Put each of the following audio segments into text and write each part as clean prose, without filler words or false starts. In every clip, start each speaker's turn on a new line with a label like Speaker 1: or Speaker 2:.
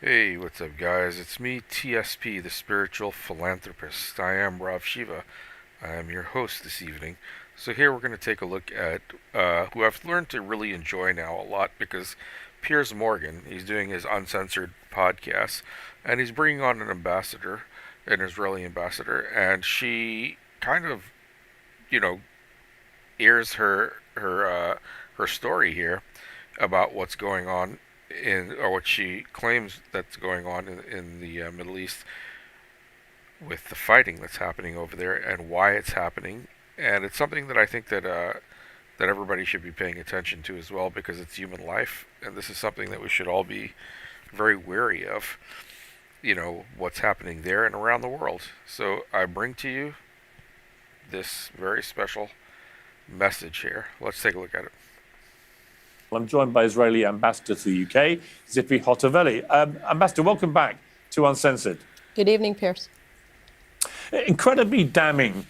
Speaker 1: Hey, what's up, guys? It's me, TSP, the spiritual philanthropist. I am Rav Shiva. I am your host this evening. So, here we're going to take a look at who I've learned to really enjoy now a lot because Piers Morgan, he's doing his uncensored podcast, and he's bringing on an ambassador, an Israeli ambassador, and she kind of, you know, airs her story here about what's going on or what she claims that's going on in the Middle East with the fighting that's happening over there and why it's happening. And it's something that I think that everybody should be paying attention to as well because it's human life, and this is something that we should all be very wary of. What's happening there and around the world. So I bring to you this very special message here. Let's take a look at it.
Speaker 2: I'm joined by Israeli Ambassador to the UK, Zippy Hotoveli. Ambassador, welcome back to Uncensored.
Speaker 3: Good evening, Piers.
Speaker 2: Incredibly damning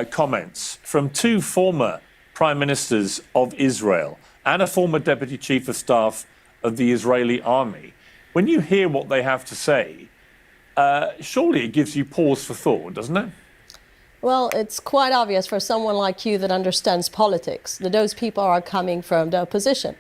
Speaker 2: comments from two former prime ministers of Israel and a former deputy chief of staff of the Israeli army. When you hear what they have to say, surely it gives you pause for thought, doesn't it?
Speaker 3: Well, it's quite obvious for someone like you that understands politics that those people are coming from the opposition.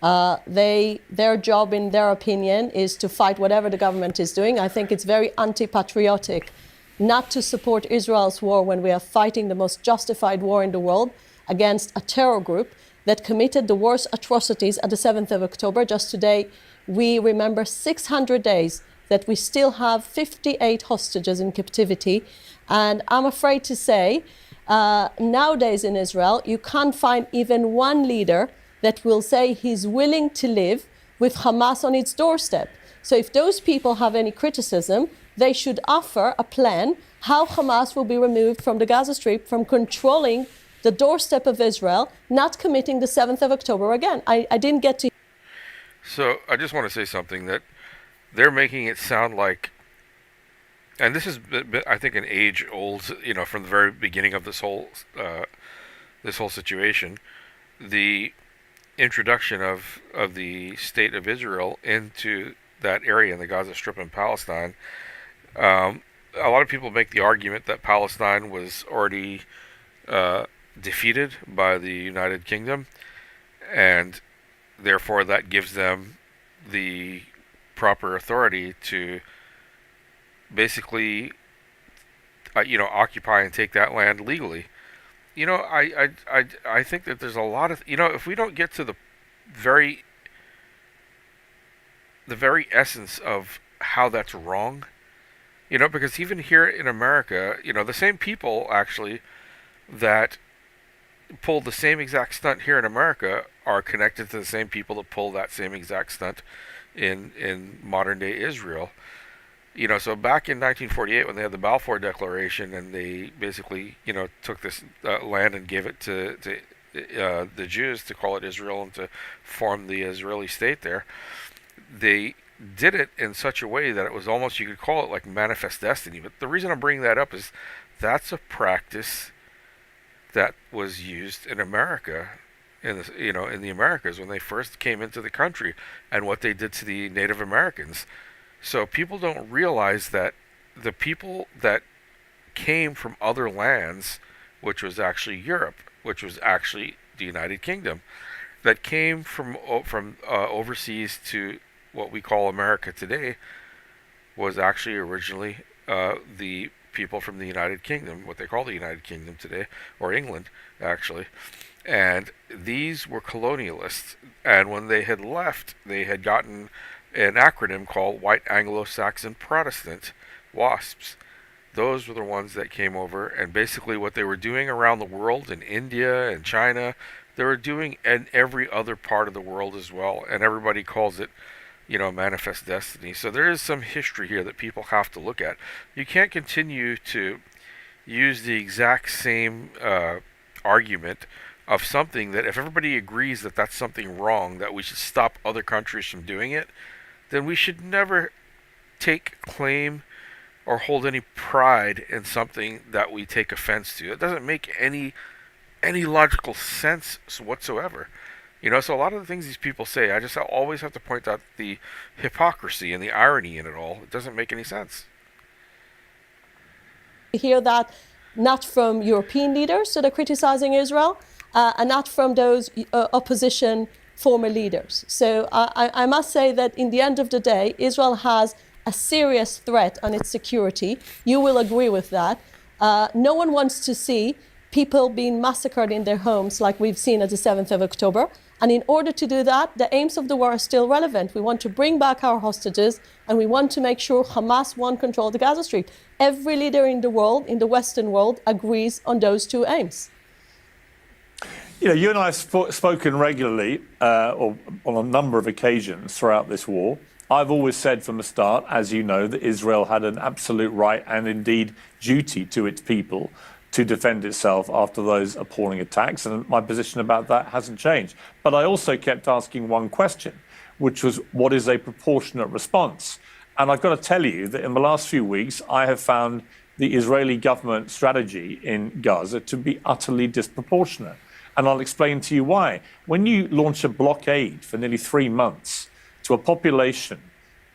Speaker 3: Their job, in their opinion, is to fight whatever the government is doing. I think it's very anti-patriotic not to support Israel's war when we are fighting the most justified war in the world against a terror group that committed the worst atrocities at the 7th of October. Just today, we remember 600 days that we still have 58 hostages in captivity. And I'm afraid to say, nowadays in Israel, you can't find even one leader that will say he's willing to live with Hamas on its doorstep. So if those people have any criticism, they should offer a plan how Hamas will be removed from the Gaza Strip, from controlling the doorstep of Israel, not committing the 7th of October again. I didn't get to...
Speaker 1: So I just want to say something that they're making it sound like, and this is, I think, an age-old, from the very beginning of this whole situation, the introduction of the state of Israel into that area in the Gaza Strip in Palestine. A lot of people make the argument that Palestine was already defeated by the United Kingdom, and therefore that gives them the proper authority to basically, occupy and take that land legally. I think that there's a lot of, if we don't get to the very essence of how that's wrong, because even here in America, the same people actually that pulled the same exact stunt here in America are connected to the same people that pulled that same exact stunt in modern day Israel. So back in 1948, when they had the Balfour Declaration, and they basically, took this land and gave it to the Jews to call it Israel and to form the Israeli state there, they did it in such a way that it was almost, you could call it like manifest destiny. But the reason I'm bringing that up is that's a practice that was used in America, in the Americas when they first came into the country, and what they did to the Native Americans. So people don't realize that the people that came from other lands, which was actually Europe, which was actually the United Kingdom, that came from overseas to what we call America today, was actually originally the people from the United Kingdom, what they call the United Kingdom today, or England, actually. And these were colonialists. And when they had left, they had gotten an acronym called White Anglo-Saxon Protestant, WASPs. Those were the ones that came over, and basically what they were doing around the world, in India and China, they were doing in every other part of the world as well. And everybody calls it, manifest destiny. So there is some history here that people have to look at. You can't continue to use the exact same argument of something that, if everybody agrees that that's something wrong, that we should stop other countries from doing it, then we should never take claim or hold any pride in something that we take offense to. It doesn't make any logical sense whatsoever. You know, so a lot of the things these people say, I just always have to point out the hypocrisy and the irony in it all. It doesn't make any sense.
Speaker 3: We hear that not from European leaders that are criticizing Israel, and not from those opposition former leaders. So I must say that in the end of the day, Israel has a serious threat on its security. You will agree with that. No one wants to see people being massacred in their homes like we've seen at the 7th of October. And in order to do that, the aims of the war are still relevant. We want to bring back our hostages, and we want to make sure Hamas won't control the Gaza Strip. Every leader in the world, in the Western world, agrees on those two aims.
Speaker 2: You know, you and I have spoken regularly, or on a number of occasions throughout this war. I've always said from the start, as you know, that Israel had an absolute right and indeed duty to its people to defend itself after those appalling attacks. And my position about that hasn't changed. But I also kept asking one question, which was, what is a proportionate response? And I've got to tell you that in the last few weeks, I have found the Israeli government strategy in Gaza to be utterly disproportionate. And I'll explain to you why. When you launch a blockade for nearly 3 months to a population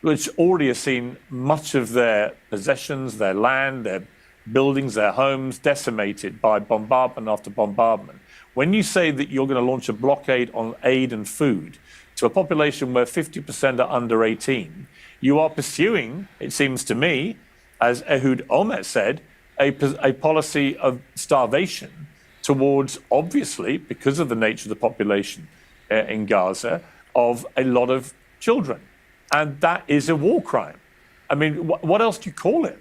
Speaker 2: which already has seen much of their possessions, their land, their buildings, their homes decimated by bombardment after bombardment, when you say that you're going to launch a blockade on aid and food to a population where 50% are under 18, you are pursuing, it seems to me, as Ehud Olmert said, a policy of starvation towards, obviously, because of the nature of the population in Gaza, of a lot of children. And that is a war crime. I mean, what else do you call it?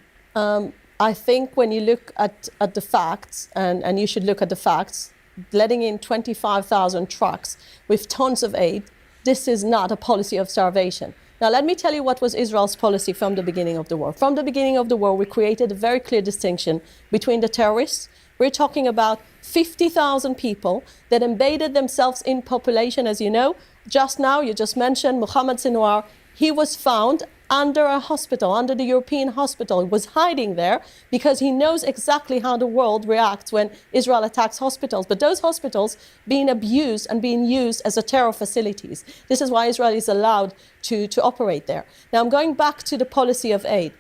Speaker 3: I think when you look at the facts, and you should look at the facts, letting in 25,000 trucks with tons of aid, this is not a policy of starvation. Now, let me tell you what was Israel's policy from the beginning of the war. From the beginning of the war, we created a very clear distinction between the terrorists. We're talking about 50,000 people that embedded themselves in population, as you know. Just now, you just mentioned Mohammed Sinwar. He was found under a hospital, under the European hospital. He was hiding there because he knows exactly how the world reacts when Israel attacks hospitals. But those hospitals being abused and being used as a terror facilities. This is why Israel is allowed to operate there. Now, I'm going back to the policy of aid.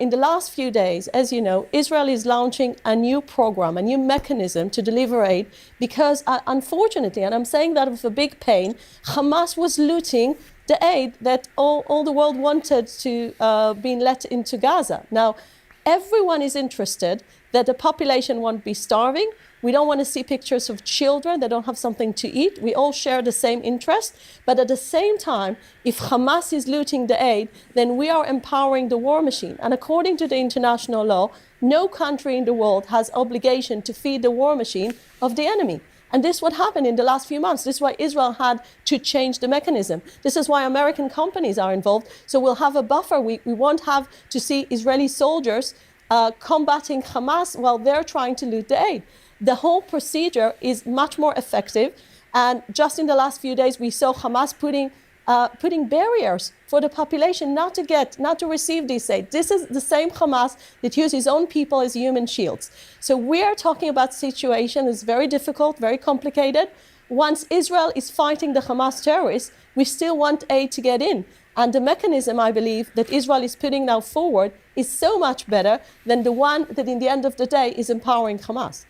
Speaker 3: In the last few days, as you know, Israel is launching a new program, a new mechanism to deliver aid because, unfortunately, and I'm saying that with a big pain, Hamas was looting the aid that all the world wanted to be let into Gaza. Now, everyone is interested that the population won't be starving. We don't want to see pictures of children that don't have something to eat. We all share the same interest. But at the same time, if Hamas is looting the aid, then we are empowering the war machine. And according to the international law, no country in the world has obligation to feed the war machine of the enemy. And this is what happened in the last few months. This is why Israel had to change the mechanism. This is why American companies are involved. So we'll have a buffer. We won't have to see Israeli soldiers combating Hamas while they're trying to loot the aid. The whole procedure is much more effective. And just in the last few days, we saw Hamas putting barriers for the population not to receive this aid. This is the same Hamas that uses his own people as human shields. So we are talking about a situation that's very difficult, very complicated. Once Israel is fighting the Hamas terrorists, we still want aid to get in. And the mechanism, I believe, that Israel is putting now forward is so much better than the one that in the end of the day is empowering Hamas.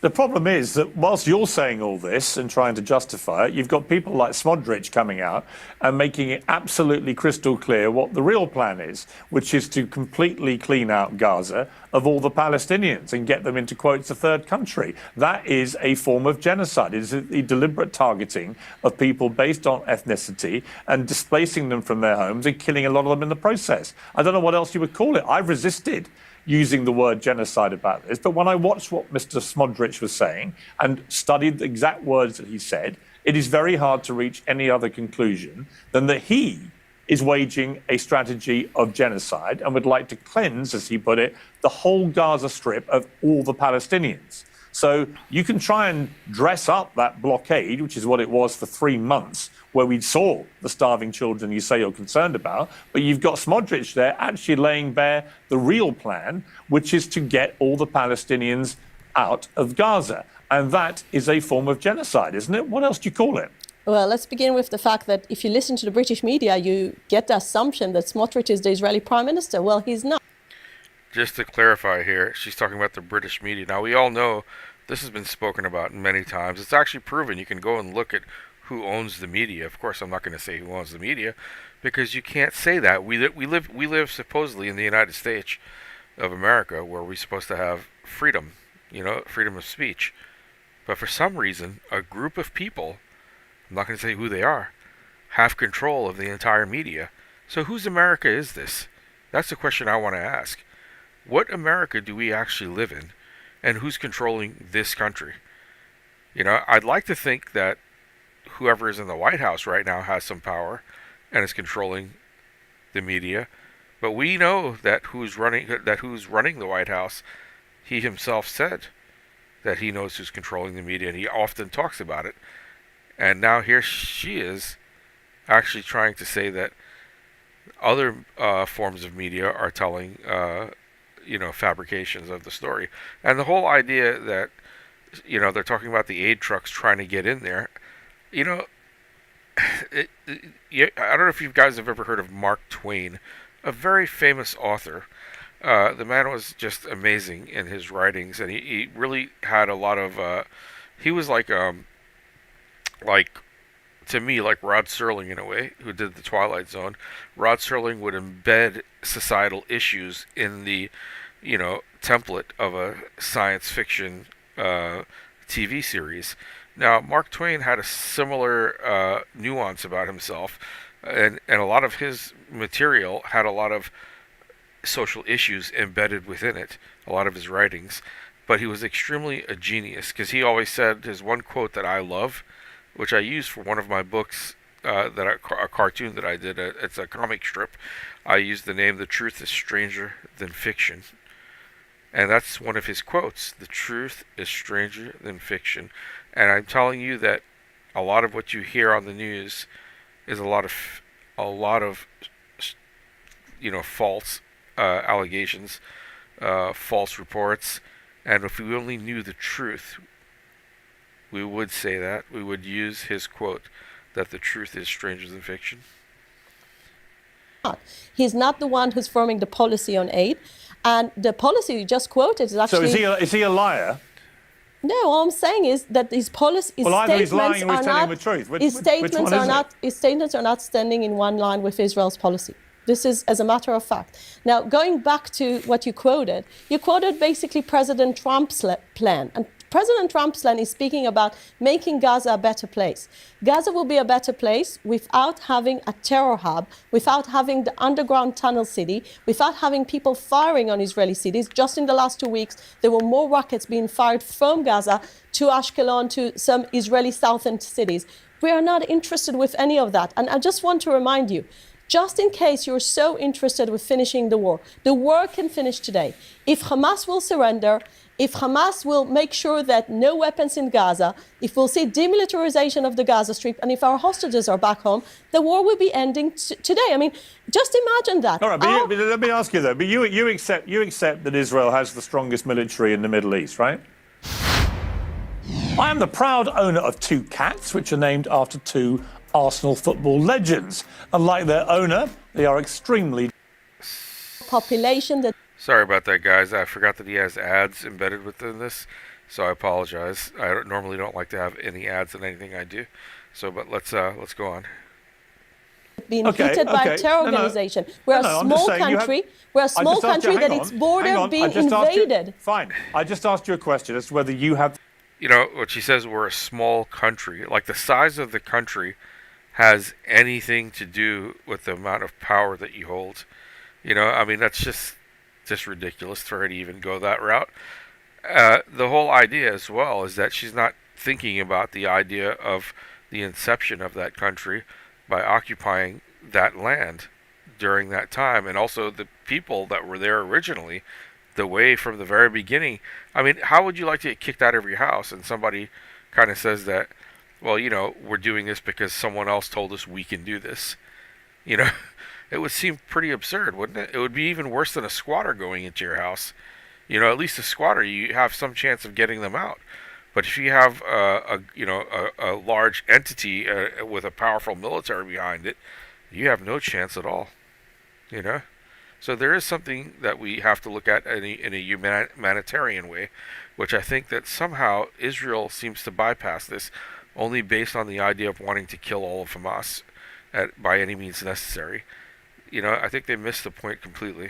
Speaker 2: The problem is that whilst you're saying all this and trying to justify it, you've got people like Smodrich coming out and making it absolutely crystal clear what the real plan is, which is to completely clean out Gaza of all the Palestinians and get them into, quotes, a third country. That is a form of genocide. It is the deliberate targeting of people based on ethnicity and displacing them from their homes and killing a lot of them in the process. I don't know what else you would call it. I've resisted using the word genocide about this, but when I watched what Mr. Smodrich was saying and studied the exact words that he said, it is very hard to reach any other conclusion than that he is waging a strategy of genocide and would like to cleanse, as he put it, the whole Gaza Strip of all the Palestinians. So you can try and dress up that blockade, which is what it was for 3 months, where we saw the starving children you say you're concerned about, but you've got Smodrich there actually laying bare the real plan, which is to get all the Palestinians out of Gaza. And that is a form of genocide, isn't it? What else do you call it?
Speaker 3: Well, let's begin with the fact that if you listen to the British media, you get the assumption that Smotrich is the Israeli prime minister. Well, he's not.
Speaker 1: Just to clarify here, she's talking about the British media. Now, we all know this has been spoken about many times. It's actually proven. You can go and look at who owns the media. Of course, I'm not going to say who owns the media, because you can't say that. We live supposedly in the United States of America, where we're supposed to have freedom, freedom of speech. But for some reason, a group of people, I'm not going to say who they are, have control of the entire media. So whose America is this? That's the question I want to ask. What America do we actually live in, and who's controlling this country? I'd like to think that whoever is in the White House right now has some power and is controlling the media. But we know that who's running the White House, he himself said that he knows who's controlling the media, and he often talks about it. And now here she is actually trying to say that other forms of media are telling fabrications of the story. And the whole idea that they're talking about the aid trucks trying to get in there. I don't know if you guys have ever heard of Mark Twain, a very famous author. The man was just amazing in his writings, and he really had a lot of. He was like to me, like Rod Serling in a way, who did the Twilight Zone. Rod Serling would embed societal issues in the, template of a science fiction TV series. Now, Mark Twain had a similar nuance about himself, and a lot of his material had a lot of social issues embedded within it, a lot of his writings. But he was extremely a genius, because he always said his one quote that I love, which I used for one of my books, a cartoon that I did. It's a comic strip. I used the name "The Truth is Stranger Than Fiction," and that's one of his quotes. The truth is stranger than fiction, and I'm telling you that a lot of what you hear on the news is a lot of false allegations, false reports, and if we only knew the truth, we would say that. We would use his quote that the truth is stranger than fiction.
Speaker 3: He's not the one who's forming the policy on aid. And the policy you just quoted is actually...
Speaker 2: So is he a liar?
Speaker 3: No, all I'm saying is that his policy, his
Speaker 2: either he's
Speaker 3: statements
Speaker 2: lying or he's telling the truth.
Speaker 3: His statements are not standing in one line with Israel's policy. This is as a matter of fact. Now, going back to what you quoted basically President Trump's plan. And President Trump's plan is speaking about making Gaza a better place. Gaza will be a better place without having a terror hub, without having the underground tunnel city, without having people firing on Israeli cities. Just in the last 2 weeks, there were more rockets being fired from Gaza to Ashkelon, to some Israeli southern cities. We are not interested with any of that. And I just want to remind you, just in case you're so interested with finishing the war can finish today. If Hamas will surrender, if Hamas will make sure that no weapons in Gaza, if we'll see demilitarization of the Gaza Strip, and if our hostages are back home, the war will be ending today. I mean, just imagine that.
Speaker 2: All right, but let me ask you though. But you accept that Israel has the strongest military in the Middle East, right? I am the proud owner of 2 cats, which are named after 2 Arsenal football legends. Unlike their owner, they are extremely...
Speaker 3: population that...
Speaker 1: Sorry about that, guys. I forgot that he has ads embedded within this, so I apologize. I normally don't like to have any ads in anything I do. But let's go on.
Speaker 3: Being hit by a terror organization. We're a small country. We're a small country that its border being invaded.
Speaker 2: Fine. I just asked you a question as to whether you have...
Speaker 1: What she says, we're a small country. Like, the size of the country has anything to do with the amount of power that you hold. I mean, that's just ridiculous for her to even go that route. The whole idea as well is that she's not thinking about the idea of the inception of that country by occupying that land during that time, and also the people that were there originally, the way from the very beginning. I mean, how would you like to get kicked out of your house and somebody kind of says that, well, we're doing this because someone else told us we can do this? It would seem pretty absurd, wouldn't it? It would be even worse than a squatter going into your house. At least a squatter, you have some chance of getting them out. But if you have a large entity with a powerful military behind it, you have no chance at all. You know. So there is something that we have to look at in a humanitarian way, which I think that somehow Israel seems to bypass this, only based on the idea of wanting to kill all of Hamas by any means necessary. I think they missed the point completely.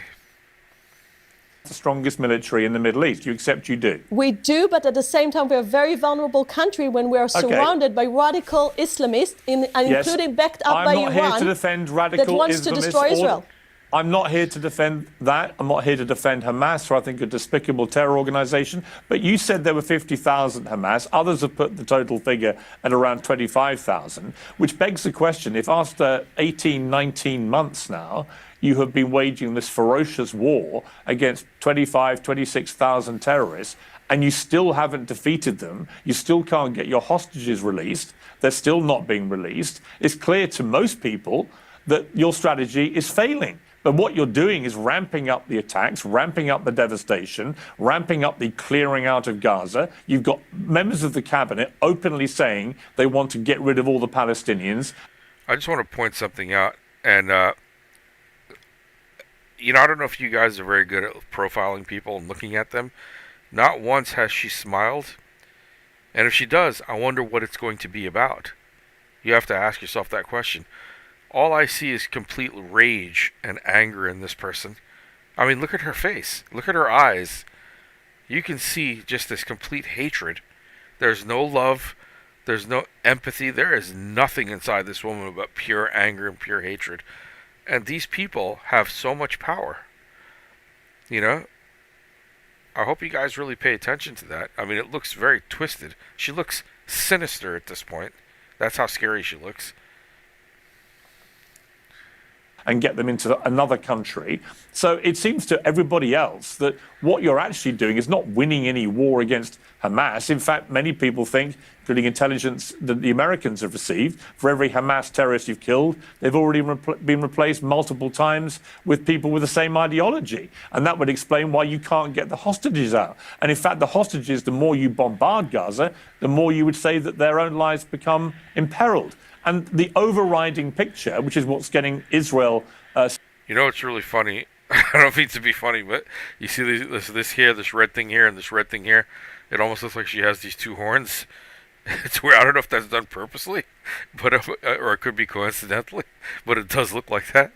Speaker 2: The strongest military in the Middle East. You accept you do?
Speaker 3: We do, but at the same time, we're a very vulnerable country when we are surrounded by radical Islamists, including backed up by Iran,
Speaker 2: I'm not here to defend radical
Speaker 3: that wants to destroy Israel.
Speaker 2: I'm not here to defend that. I'm not here to defend Hamas, who I think are a despicable terror organization. But you said there were 50,000 Hamas. Others have put the total figure at around 25,000, which begs the question, if after 18, 19 months now, you have been waging this ferocious war against 25, 26,000 terrorists, and you still haven't defeated them, you still can't get your hostages released, they're still not being released, it's clear to most people that your strategy is failing. But what you're doing is ramping up the attacks, ramping up the devastation, ramping up the clearing out of Gaza. You've got members of the cabinet openly saying they want to get rid of all the Palestinians.
Speaker 1: I just want to point something out. And, I don't know if you guys are very good at profiling people and looking at them. Not once has she smiled. And if she does, I wonder what it's going to be about. You have to ask yourself that question. All I see is complete rage and anger in this person. I mean, look at her face. Look at her eyes. You can see just this complete hatred. There's no love. There's no empathy. There is nothing inside this woman but pure anger and pure hatred. And these people have so much power. I hope you guys really pay attention to that. I mean, it looks very twisted. She looks sinister at this point. That's how scary she looks.
Speaker 2: And get them into another country. So it seems to everybody else that what you're actually doing is not winning any war against Hamas. In fact, many people think, including intelligence that the Americans have received, for every Hamas terrorist you've killed, they've already been replaced multiple times with people with the same ideology. And that would explain why you can't get the hostages out. And in fact, the hostages, the more you bombard Gaza, the more you would say that their own lives become imperiled. And the overriding picture, which is what's getting Israel...
Speaker 1: It's really funny. I don't mean to be funny, but you see this here, this red thing here, and this red thing here. It almost looks like she has these two horns. It's weird. I don't know if that's done purposely, but or it could be coincidentally, but it does look like that.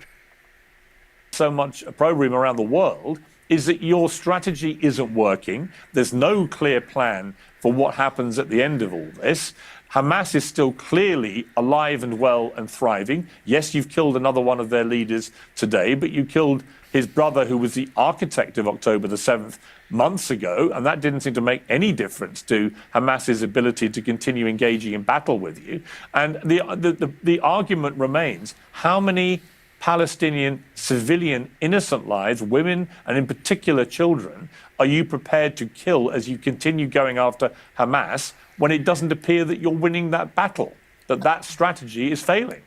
Speaker 2: So much opprobrium around the world is that your strategy isn't working. There's no clear plan for what happens at the end of all this. Hamas is still clearly alive and well and thriving. Yes, you've killed another one of their leaders today, but you killed his brother, who was the architect of October the 7th, months ago, and that didn't seem to make any difference to Hamas's ability to continue engaging in battle with you. And the argument remains, how many Palestinian civilian innocent lives, women and in particular children, are you prepared to kill as you continue going after Hamas when it doesn't appear that you're winning that battle, that strategy is failing?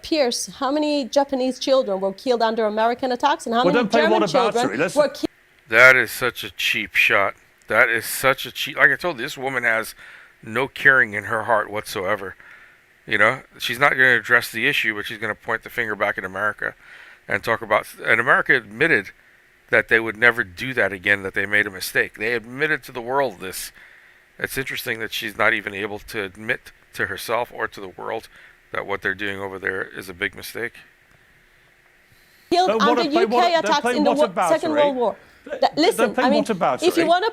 Speaker 3: Pierce, how many Japanese children were killed under American attacks, and how many German children were killed?
Speaker 1: That is such a cheap shot. That is such a cheap... Like I told you, this woman has no caring in her heart whatsoever. She's not going to address the issue, but she's going to point the finger back at America and talk about... And America admitted that they would never do that again, that they made a mistake. They admitted to the world this. It's interesting that she's not even able to admit to herself or to the world that what they're doing over there is a big mistake.
Speaker 3: Killed under UK attacks in the Second World War. Listen, I mean, if you want to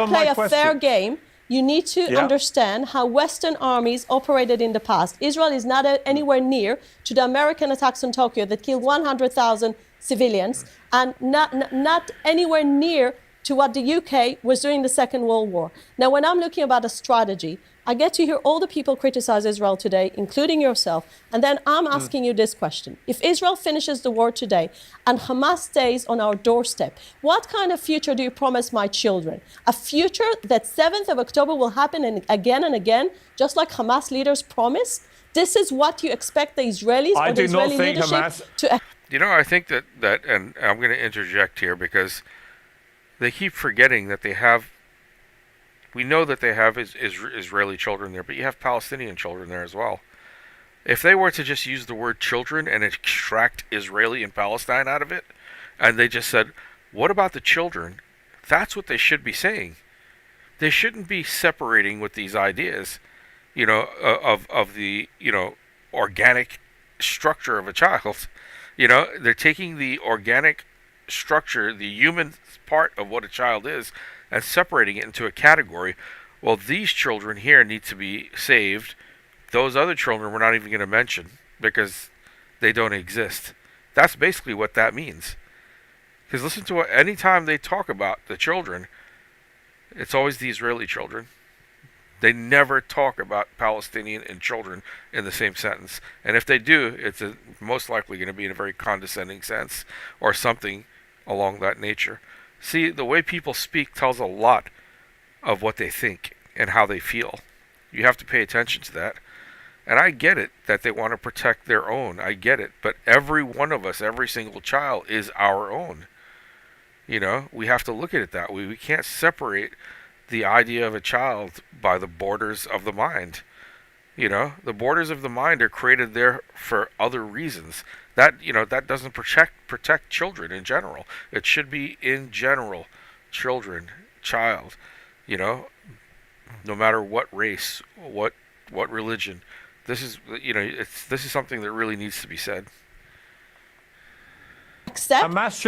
Speaker 3: play a fair game, you need to understand how Western armies operated in the past. Israel is not anywhere near to the American attacks on Tokyo that killed 100,000 civilians, and not anywhere near to what the UK was doing in the Second World War. Now, when I'm looking about a strategy, I get to hear all the people criticize Israel today, including yourself, and then I'm asking you this question. If Israel finishes the war today and Hamas stays on our doorstep, what kind of future do you promise my children? A future that 7th of October will happen and again, just like Hamas leaders promised? This is what you expect the Israelis or the Israeli leadership to...
Speaker 1: I think that, and I'm going to interject here because they keep forgetting that they have We know that they have Israeli children there, but you have Palestinian children there as well. If they were to just use the word children and extract Israeli and Palestine out of it, and they just said, what about the children? That's what they should be saying. They shouldn't be separating with these ideas, of the, organic structure of a child. They're taking the organic structure, the human part of what a child is, and separating it into a category. Well, these children here need to be saved. Those other children we're not even going to mention because they don't exist. That's basically what that means. Because listen to what, anytime they talk about the children, it's always the Israeli children. They never talk about Palestinian and children in the same sentence. And if they do, it's most likely going to be in a very condescending sense or something along that nature. See, the way people speak tells a lot of what they think and how they feel. You have to pay attention to that. And I get it that they want to protect their own. I get it. But every one of us, every single child is our own. We have to look at it that way. We can't separate the idea of a child by the borders of the mind. The borders of the mind are created there for other reasons. That doesn't protect children in general. It should be in general, children, child, no matter what race, what religion. This is this is something that really needs to be said.
Speaker 2: Hamas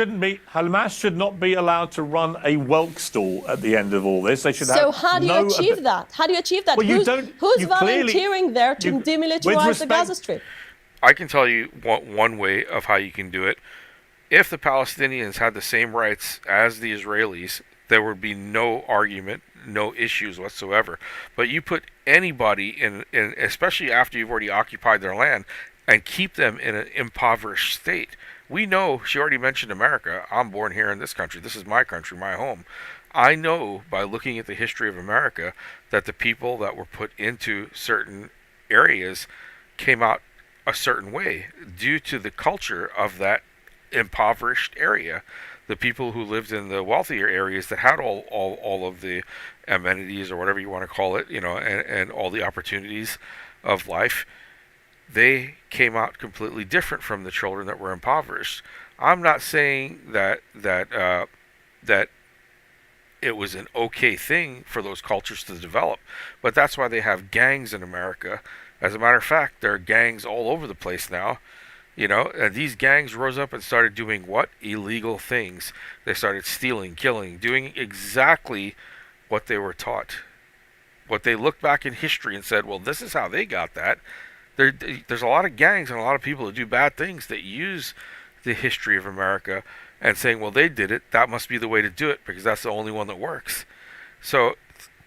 Speaker 2: should not be allowed to run a Welk stall at the end of all this. They should have.
Speaker 3: So how do you achieve that? How do you achieve that?
Speaker 2: Well,
Speaker 3: who's volunteering there to demilitarize the Gaza Strip?
Speaker 1: I can tell you one way of how you can do it. If the Palestinians had the same rights as the Israelis, there would be no argument, no issues whatsoever. But you put anybody in especially after you've already occupied their land, and keep them in an impoverished state. We know, she already mentioned America. I'm born here in this country. This is my country, my home. I know by looking at the history of America that the people that were put into certain areas came out a certain way due to the culture of that impoverished area. The people who lived in the wealthier areas that had all of the amenities or whatever you want to call it, and all the opportunities of life, they came out completely different from the children that were impoverished. I'm not saying that it was an okay thing for those cultures to develop, but that's why they have gangs in America. As a matter of fact, there are gangs all over the place now. And these gangs rose up and started doing what? Illegal things. They started stealing, killing, doing exactly what they were taught. What they looked back in history and said, well, this is how they got that. There's a lot of gangs and a lot of people who do bad things that use the history of America and saying, well, they did it, that must be the way to do it because that's the only one that works. So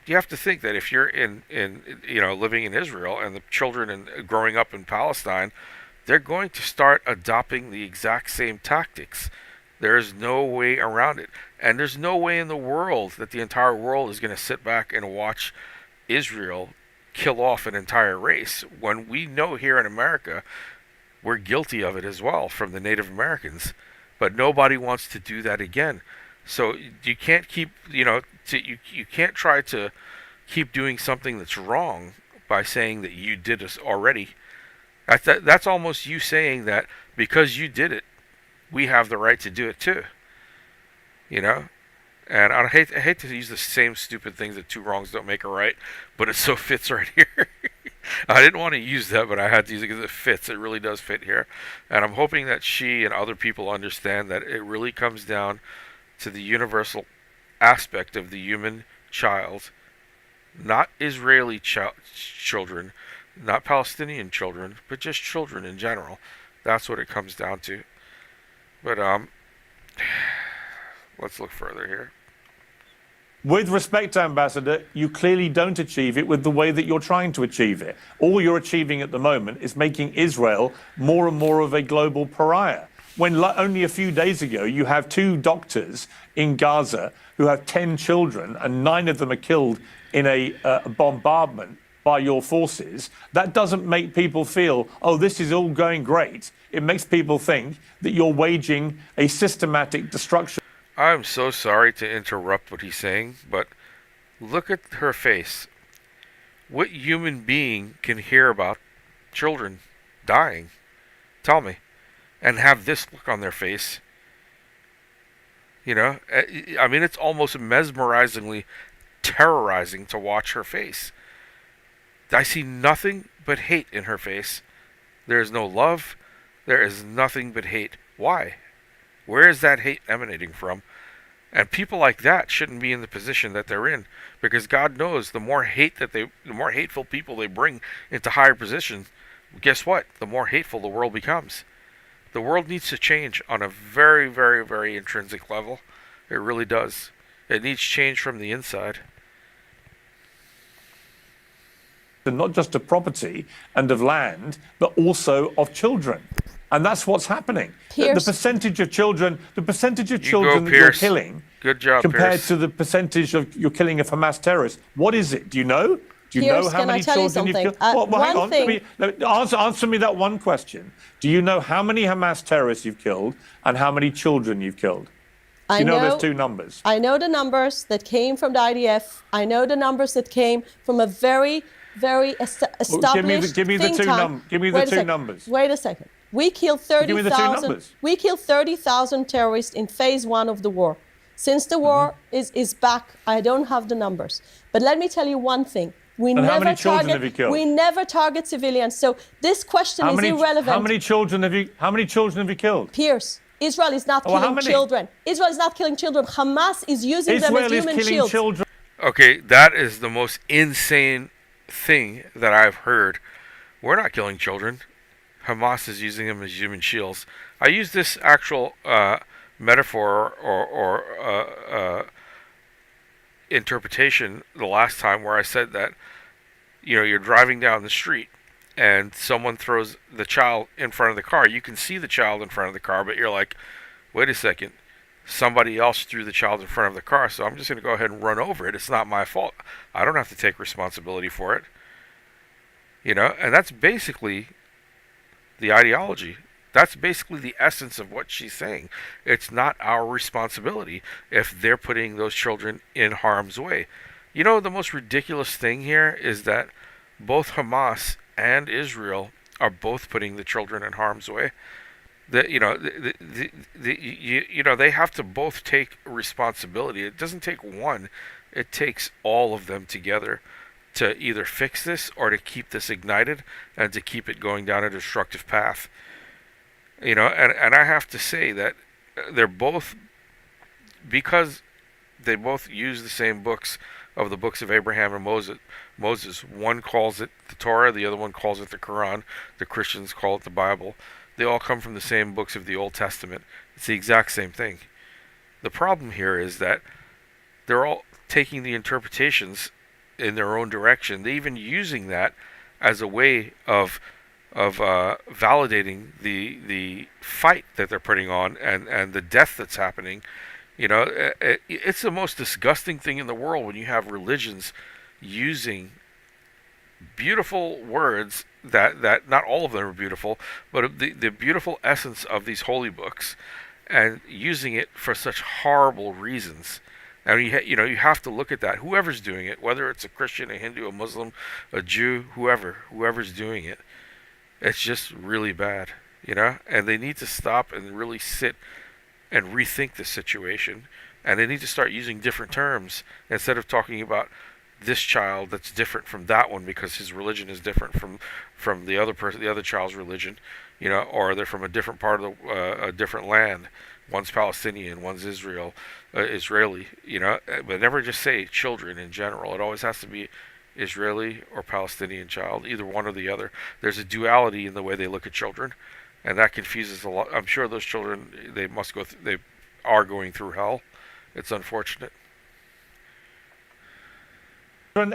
Speaker 1: you have to think that if you're in living in Israel and the children and growing up in Palestine, they're going to start adopting the exact same tactics. There is no way around it. And there's no way in the world that the entire world is going to sit back and watch Israel kill off an entire race, when we know here in America we're guilty of it as well from the Native Americans. But nobody wants to do that again. So you can't keep, you can't try to keep doing something that's wrong by saying that you did this already. That's almost you saying that because you did it, we have the right to do it too. And I hate to use the same stupid things that two wrongs don't make a right, but it so fits right here. I didn't want to use that, but I had to use it because it fits. It really does fit here. And I'm hoping that she and other people understand that it really comes down to the universal aspect of the human child, not Israeli children, not Palestinian children, but just children in general. That's what it comes down to. But let's look further here.
Speaker 2: With respect, Ambassador, you clearly don't achieve it with the way that you're trying to achieve it. All you're achieving at the moment is making Israel more and more of a global pariah. When only a few days ago, you have 2 doctors in Gaza who have 10 children and 9 of them are killed in a bombardment by your forces. That doesn't make people feel, oh, this is all going great. It makes people think that you're waging a systematic destruction.
Speaker 1: I'm so sorry to interrupt what he's saying, but Look at her face. What human being can hear about children dying? Tell me. And have this look on their face. You know, I mean, it's almost mesmerizingly terrorizing to watch her face. I see nothing but hate in her face. There is no love. There is nothing but hate. Why? Where is that hate emanating from? And people like that shouldn't be in the position that they're in, because God knows the more hateful people they bring into higher positions, guess what? The more hateful the world becomes. The world needs to change on a very, very, very intrinsic level. It really does. It needs change from the inside.
Speaker 2: And not just of property and of land, but also of children. And that's what's happening. The percentage of children, that you're killing,
Speaker 1: good job,
Speaker 2: compared
Speaker 1: Pierce,
Speaker 2: to the percentage of you're killing of Hamas terrorists. What is it? Do you know? Do you
Speaker 3: Pierce,
Speaker 2: know how many children you've killed? Hang on. Answer me that one question. Do you know how many Hamas terrorists you've killed and how many children you've killed? Do you know those two numbers?
Speaker 3: I know the numbers that came from the IDF. I know the numbers that came from a very, very established
Speaker 2: Give me the two numbers.
Speaker 3: Wait a second. We killed 30,000. We killed 30,000 terrorists in phase 1 of the war. Since the war is back, I don't have the numbers. But let me tell you one thing. We never target civilians. So this question is irrelevant.
Speaker 2: How many children have you killed?
Speaker 3: Pierce, Israel is not killing children. Israel is not killing children. Hamas is using them as human shields.
Speaker 2: Children.
Speaker 1: Okay, that is the most insane thing that I've heard. We're not killing children. Hamas is using them as human shields. I use this actual metaphor or interpretation the last time, where I said that, you know, you're driving down the street and someone throws the child in front of the car. You can see the child in front of the car, but you're like, wait a second, somebody else threw the child in front of the car, so I'm just going to go ahead and run over it. It's not my fault. I don't have to take responsibility for it. You know, and that's basically the ideology. That's basically the essence of what she's saying. It's not our responsibility if they're putting those children in harm's way. You know, the most ridiculous thing here is that both Hamas and Israel are both putting the children in harm's way. That, you know, they have to both take responsibility. It doesn't take one. It takes all of them together to either fix this or to keep this ignited and to keep it going down a destructive path. You know, and I have to say that they're both, because they both use the same books of the books of Abraham and Moses. One calls it the Torah, the other one calls it the Quran. The Christians call it the Bible. They all come from the same books of the Old Testament. It's the exact same thing. The problem here is that they're all taking the interpretations in their own direction. They're even using that as a way of validating the fight that they're putting on and the death that's happening. You know, it's the most disgusting thing in the world when you have religions using beautiful words that not all of them are beautiful, but the beautiful essence of these holy books, and using it for such horrible reasons. And you have to look at that. Whoever's doing it, whether it's a Christian, a Hindu, a Muslim, a Jew, whoever's doing it, it's just really bad, you know? And they need to stop and really sit and rethink the situation. And they need to start using different terms instead of talking about this child that's different from that one because his religion is different from the other child's religion, you know, or they're from a different part of a different land. One's Palestinian, one's Israeli, you know. But never just say children in general. It always has to be Israeli or Palestinian child, either one or the other. There's a duality in the way they look at children, and that confuses a lot. I'm sure those children, they are going through hell. It's unfortunate.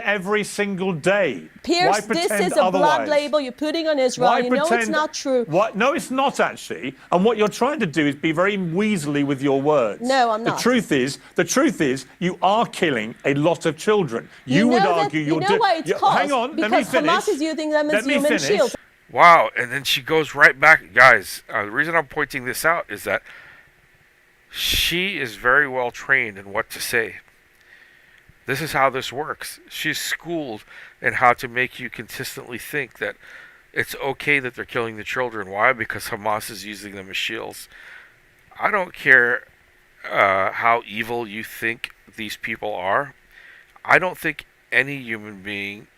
Speaker 2: Every single day.
Speaker 3: Pierce, this is a blood label you're putting on Israel. You know it's not true.
Speaker 2: No, it's not actually. And what you're trying to do is be very weaselly with your words.
Speaker 3: No, I'm not.
Speaker 2: The truth is, you are killing a lot of children. You would argue you're doing.
Speaker 3: Why it's caused?
Speaker 2: Hang on, let me
Speaker 3: because
Speaker 2: finish.
Speaker 3: Hamas is using them as human shields.
Speaker 1: Wow, and then she goes right back, guys. The reason I'm pointing this out is that she is very well trained in what to say. This is how this works. She's schooled in how to make you consistently think that it's okay that they're killing the children. Why? Because Hamas is using them as shields. I don't care how evil you think these people are. I don't think any human being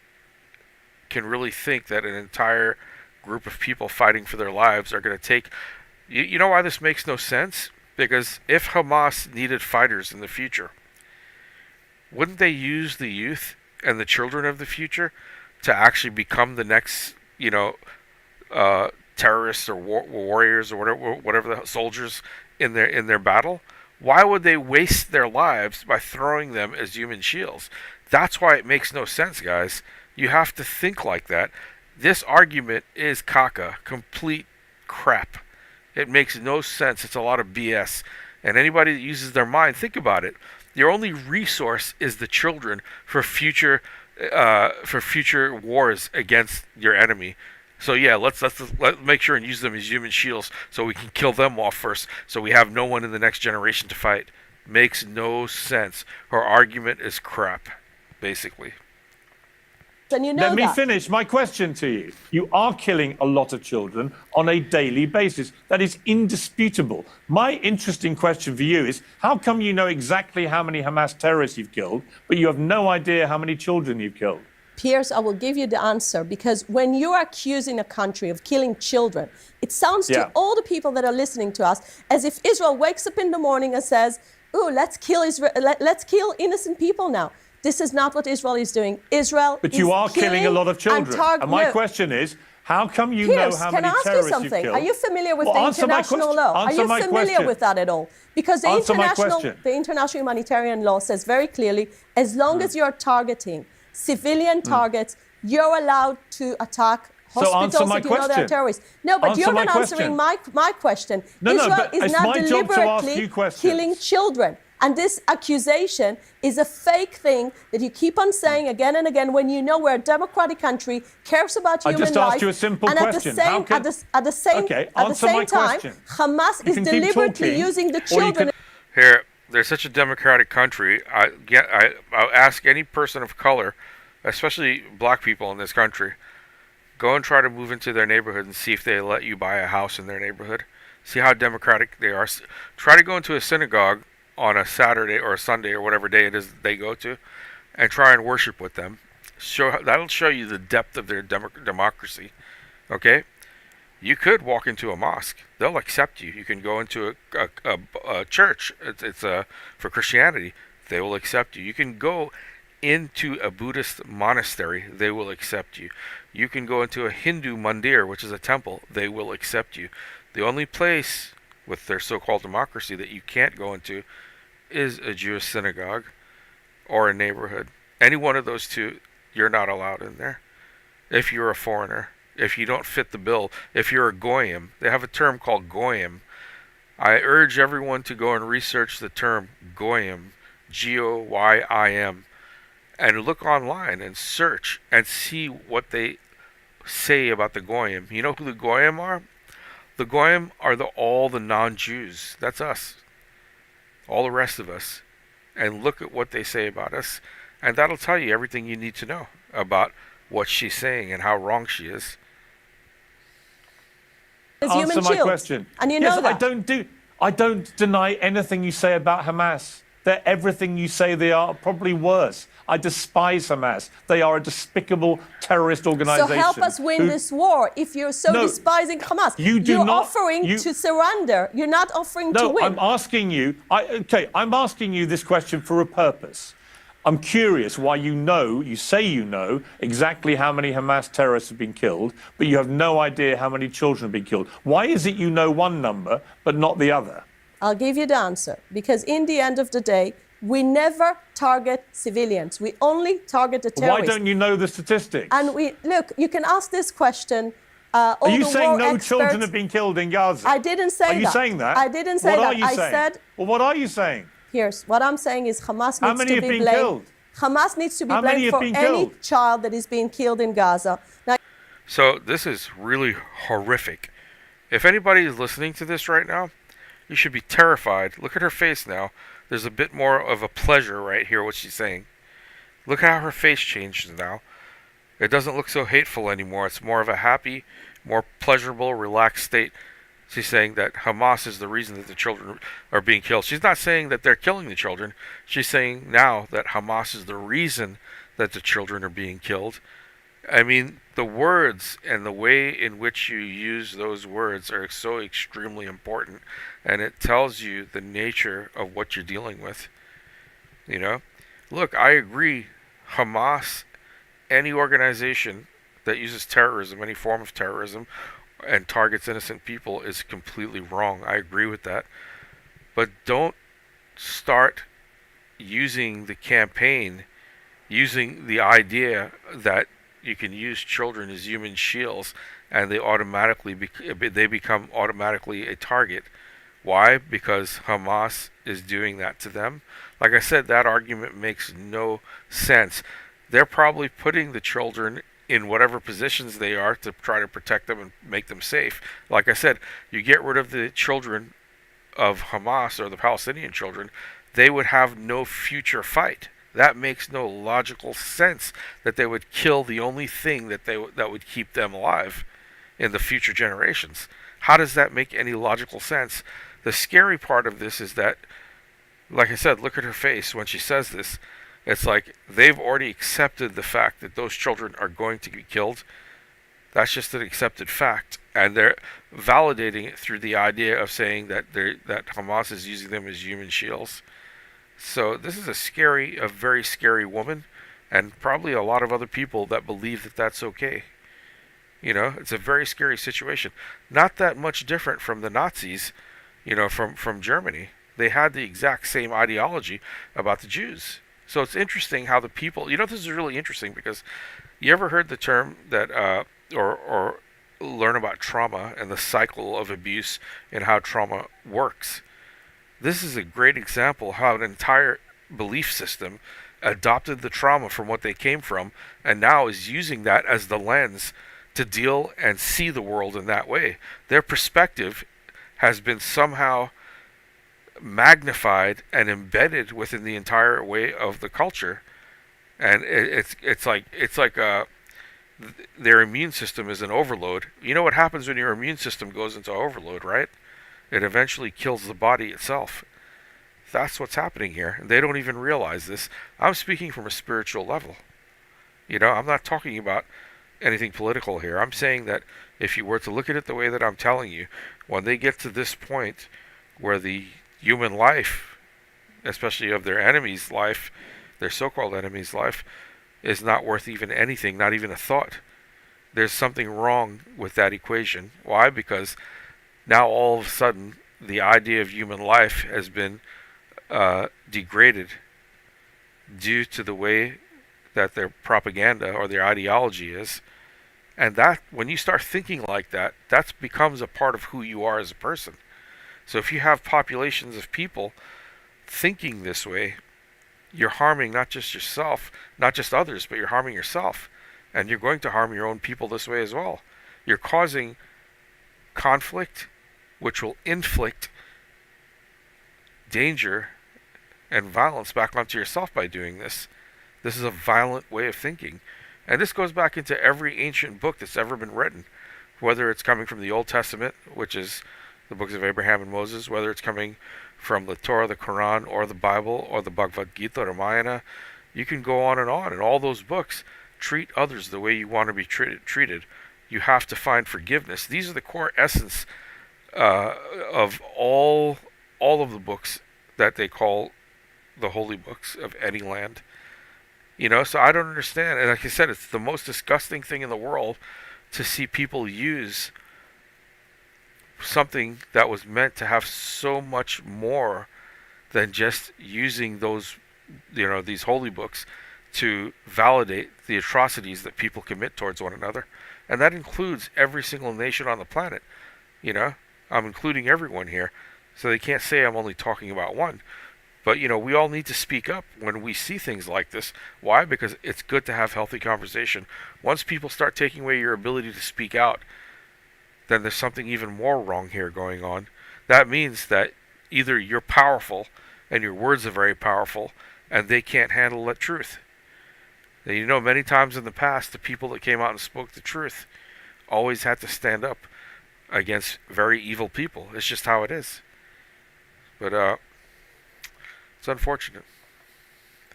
Speaker 1: can really think that an entire group of people fighting for their lives are going to take. You know why this makes no sense? Because if Hamas needed fighters in the future, wouldn't they use the youth and the children of the future to actually become the next, terrorists or warriors or whatever the soldiers in their battle? Why would they waste their lives by throwing them as human shields? That's why it makes no sense, guys. You have to think like that. This argument is caca, complete crap. It makes no sense. It's a lot of BS. And anybody that uses their mind, think about it. Your only resource is the children for future wars against your enemy. So yeah, let's make sure and use them as human shields so we can kill them off first, so we have no one in the next generation to fight. Makes no sense. Her argument is crap, basically.
Speaker 3: And you know
Speaker 2: Let me finish my question to you. You are killing a lot of children on a daily basis. That is indisputable. My interesting question for you is, how come you know exactly how many Hamas terrorists you've killed, but you have no idea how many children you've killed?
Speaker 3: Piers, I will give you the answer, because when you are accusing a country of killing children, it sounds to all the people that are listening to us as if Israel wakes up in the morning and says, "Oh, let's kill innocent people now." This is not what Israel is doing.
Speaker 2: But you are killing a lot of children. And my question is, how come you know how many terrorists you've killed?
Speaker 3: Are you familiar with the international law? Are you familiar with that at all? Because the international humanitarian law says very clearly, as long as you're targeting civilian targets, you're allowed to attack hospitals if you know they're terrorists. No, but you're not answering my question. Israel is not deliberately killing children. And this accusation is a fake thing that you keep on saying again and again when you know we're a democratic country, cares about human life.
Speaker 2: I just asked you a simple question.
Speaker 3: At the same time, Hamas is deliberately using the children.
Speaker 1: Here, they're such a democratic country. I'll ask any person of color, especially black people in this country, go and try to move into their neighborhood and see if they let you buy a house in their neighborhood. See how democratic they are. Try to go into a synagogue on a Saturday or a Sunday or whatever day it is they go to, and try and worship with them. That'll show you the depth of their democracy. Okay? You could walk into a mosque. They'll accept you. You can go into a church. It's for Christianity. They will accept you. You can go into a Buddhist monastery. They will accept you. You can go into a Hindu mandir, which is a temple. They will accept you. The only place with their so-called democracy that you can't go into is a Jewish synagogue or a neighborhood. Any one of those two, you're not allowed in there. If you're a foreigner, if you don't fit the bill, if you're a goyim, they have a term called goyim. I urge everyone to go and research the term goyim, Goyim, and look online and search and see what they say about the goyim. You know who the goyim are? The goyim are all the non-Jews. That's us. All the rest of us. And look at what they say about us. And that'll tell you everything you need to know about what she's saying and how wrong she is.
Speaker 2: Answer my question.
Speaker 3: And you know that.
Speaker 2: I don't deny anything you say about Hamas. They're everything you say they are, probably worse. I despise Hamas. They are a despicable terrorist organization.
Speaker 3: So help us win this war if you're so despising Hamas. You're offering to surrender. You're not offering to win.
Speaker 2: I'm asking you. I'm asking you this question for a purpose. I'm curious why you say you know exactly how many Hamas terrorists have been killed, but you have no idea how many children have been killed. Why is it you know one number but not the other?
Speaker 3: I'll give you the answer. Because in the end of the day, we never target civilians. We only target the terrorists.
Speaker 2: Why don't you know the statistics?
Speaker 3: And look, you can ask this question.
Speaker 2: Are you saying no children have been killed in Gaza?
Speaker 3: I didn't say that.
Speaker 2: Are you saying that?
Speaker 3: I didn't say that.
Speaker 2: What are you saying? Well, what are you saying?
Speaker 3: Here's what I'm saying is Hamas
Speaker 2: How
Speaker 3: needs
Speaker 2: many
Speaker 3: to
Speaker 2: have
Speaker 3: be
Speaker 2: been
Speaker 3: blamed.
Speaker 2: killed?
Speaker 3: Hamas needs to be
Speaker 2: How many
Speaker 3: blamed for
Speaker 2: have been
Speaker 3: any
Speaker 2: killed?
Speaker 3: child that is being killed in Gaza. Now,
Speaker 1: So this is really horrific. If anybody is listening to this right now, you should be terrified. Look at her face now. There's a bit more of a pleasure right here, what she's saying. Look how her face changes now. It doesn't look so hateful anymore. It's more of a happy, more pleasurable, relaxed state. She's saying that Hamas is the reason that the children are being killed. She's not saying that they're killing the children. She's saying now that Hamas is the reason that the children are being killed. I mean, the words and the way in which you use those words are so extremely important, and it tells you the nature of what you're dealing with. You know? Look, I agree. Hamas, any organization that uses terrorism, any form of terrorism, and targets innocent people is completely wrong. I agree with that. But don't start using the campaign, using the idea that you can use children as human shields and they become automatically a target. Why? Because Hamas is doing that to them. Like I said, that argument makes no sense. They're probably putting the children in whatever positions they are to try to protect them and make them safe. Like I said, you get rid of the children of Hamas or the Palestinian children, they would have no future fight. That makes no logical sense that they would kill the only thing that would keep them alive in the future generations. How does that make any logical sense? The scary part of this is that, like I said, look at her face when she says this. It's like they've already accepted the fact that those children are going to be killed. That's just an accepted fact, and they're validating it through the idea of saying that Hamas is using them as human shields. So this is a very scary woman, and probably a lot of other people that believe that that's okay. You know, it's a very scary situation. Not that much different from the Nazis, from Germany. They had the exact same ideology about the Jews. So it's interesting how the people, this is really interesting because you ever heard the term that, or learn about trauma and the cycle of abuse and how trauma works. This is a great example how an entire belief system adopted the trauma from what they came from and now is using that as the lens to deal and see the world in that way. Their perspective has been somehow magnified and embedded within the entire way of the culture, and it's like their immune system is an overload. You know what happens when your immune system goes into overload, right? It eventually kills the body itself. That's what's happening here. They don't even realize this. I'm speaking from a spiritual level. I'm not talking about anything political here. I'm saying that if you were to look at it the way that I'm telling you, when they get to this point where the human life, especially of their enemy's life, their so-called enemy's life, is not worth even anything, not even a thought, there's something wrong with that equation. Why? Because now all of a sudden the idea of human life has been degraded due to the way that their propaganda or their ideology is. And that, when you start thinking like that, that becomes a part of who you are as a person. So if you have populations of people thinking this way, you're harming not just yourself, not just others, but you're harming yourself. And you're going to harm your own people this way as well. You're causing conflict, which will inflict danger and violence back onto yourself by doing this. This is a violent way of thinking. And this goes back into every ancient book that's ever been written, whether it's coming from the Old Testament, which is the books of Abraham and Moses, whether it's coming from the Torah, the Quran, or the Bible, or the Bhagavad Gita, or Ramayana. You can go on. And all those books treat others the way you want to be treated. You have to find forgiveness. These are the core essence of all of the books that they call the holy books of any land. So I don't understand. And like I said, it's the most disgusting thing in the world to see people use something that was meant to have so much more than just using those, these holy books to validate the atrocities that people commit towards one another. And that includes every single nation on the planet. I'm including everyone here. So they can't say I'm only talking about one. But, we all need to speak up when we see things like this. Why? Because it's good to have healthy conversation. Once people start taking away your ability to speak out, then there's something even more wrong here going on. That means that either you're powerful and your words are very powerful and they can't handle the truth. And you know, many times in the past, the people that came out and spoke the truth always had to stand up against very evil people. It's just how it is. But it's unfortunate.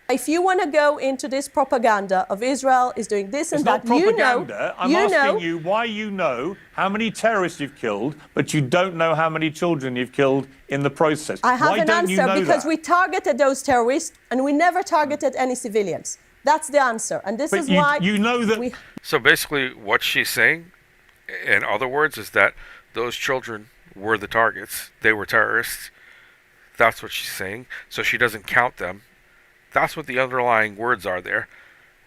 Speaker 3: If you want to go into this propaganda of Israel is doing this and that,
Speaker 2: It's not propaganda. I'm asking
Speaker 3: know,
Speaker 2: you why you know how many terrorists you've killed, but you don't know how many children you've killed in the process.
Speaker 3: I have
Speaker 2: why
Speaker 3: an
Speaker 2: don't you
Speaker 3: answer
Speaker 2: know
Speaker 3: because
Speaker 2: that?
Speaker 3: we targeted those terrorists and we never targeted any civilians. That's the answer. And this
Speaker 2: But
Speaker 3: is why
Speaker 2: you know that.
Speaker 1: So basically, what she's saying, in other words, is that those children were the targets. They were terrorists. That's what she's saying. So she doesn't count them. That's what the underlying words are there.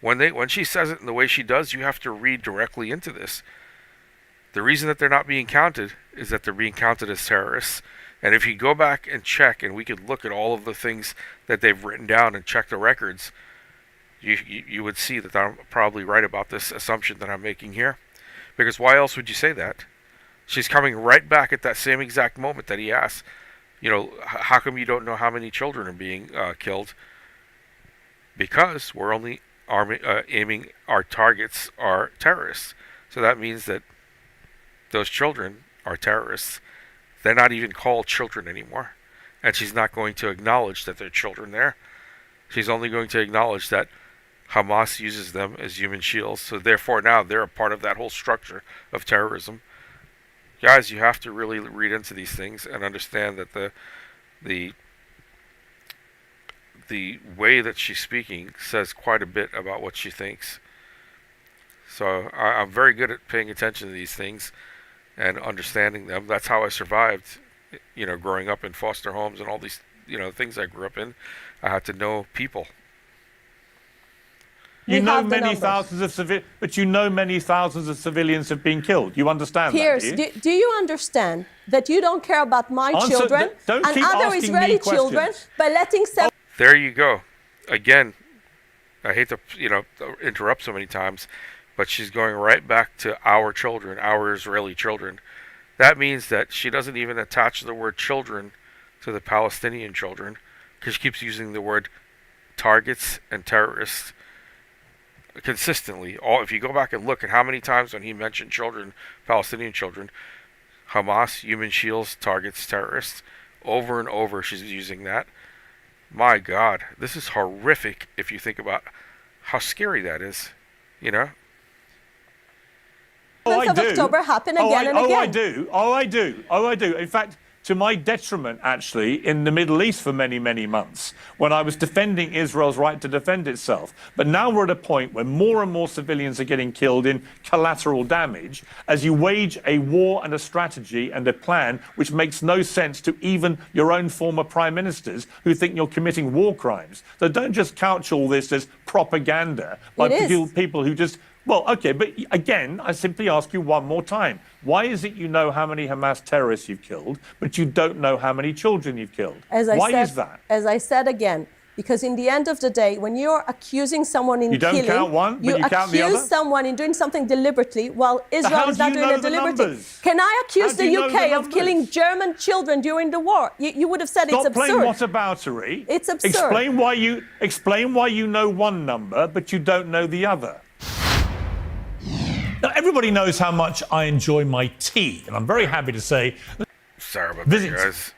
Speaker 1: When she says it in the way she does, you have to read directly into this. The reason that they're not being counted is that they're being counted as terrorists. And if you go back and check, and we could look at all of the things that they've written down and check the records, you would see that I'm probably right about this assumption that I'm making here. Because why else would you say that? She's coming right back at that same exact moment that he asked, you know, how come you don't know how many children are being killed? Because we're only aiming, our targets are terrorists. So that means that those children are terrorists. They're not even called children anymore. And she's not going to acknowledge that they're children there. She's only going to acknowledge that Hamas uses them as human shields. So therefore now they're a part of that whole structure of terrorism. Guys, you have to really read into these things and understand that the way that she's speaking says quite a bit about what she thinks. So I'm very good at paying attention to these things and understanding them. That's how I survived, you know, growing up in foster homes and all these, you know, things I grew up in. I had to know people.
Speaker 2: You know many thousands of civilians, but you know many thousands of civilians have been killed. You understand
Speaker 3: Piers,
Speaker 2: that, do you?
Speaker 3: do you understand that you don't care about my children
Speaker 2: don't
Speaker 3: and
Speaker 2: keep
Speaker 3: other
Speaker 2: asking
Speaker 3: Israeli
Speaker 2: me
Speaker 3: children
Speaker 2: questions.
Speaker 3: by letting seven...
Speaker 1: There you go. Again, I hate to, you know, interrupt so many times, but she's going right back to our children, our Israeli children. That means that she doesn't even attach the word children to the Palestinian children, because she keeps using the word targets and terrorists consistently. If you go back and look at how many times when he mentioned children, Palestinian children, Hamas, human shields, targets, terrorists, over and over she's using that. My God, this is horrific if you think about how scary that is, you know?
Speaker 3: of October happen again and again.
Speaker 2: Oh, I do. In fact, to my detriment, actually, in the Middle East for many, many months, when I was defending Israel's right to defend itself. But now we're at a point where more and more civilians are getting killed in collateral damage as you wage a war and a strategy and a plan which makes no sense to even your own former prime ministers who think you're committing war crimes. So don't just couch all this as propaganda by people who just... Well, okay, but again, I simply ask you one more time. Why is it you know how many Hamas terrorists you've killed, but you don't know how many children you've killed? Why is that?
Speaker 3: As I said again, because in the end of the day, when you're accusing someone in killing...
Speaker 2: You don't count one, but you count the other?
Speaker 3: You accuse someone in doing something deliberately while Israel is not doing it deliberately. Can I accuse the UK of killing German children during the war? You would have said it's absurd.
Speaker 2: Stop playing whataboutery.
Speaker 3: It's absurd.
Speaker 2: Explain why you know one number, but you don't know the other. Now, everybody knows how much I enjoy my tea, and I'm very happy to say...
Speaker 1: Sorry about that, guys.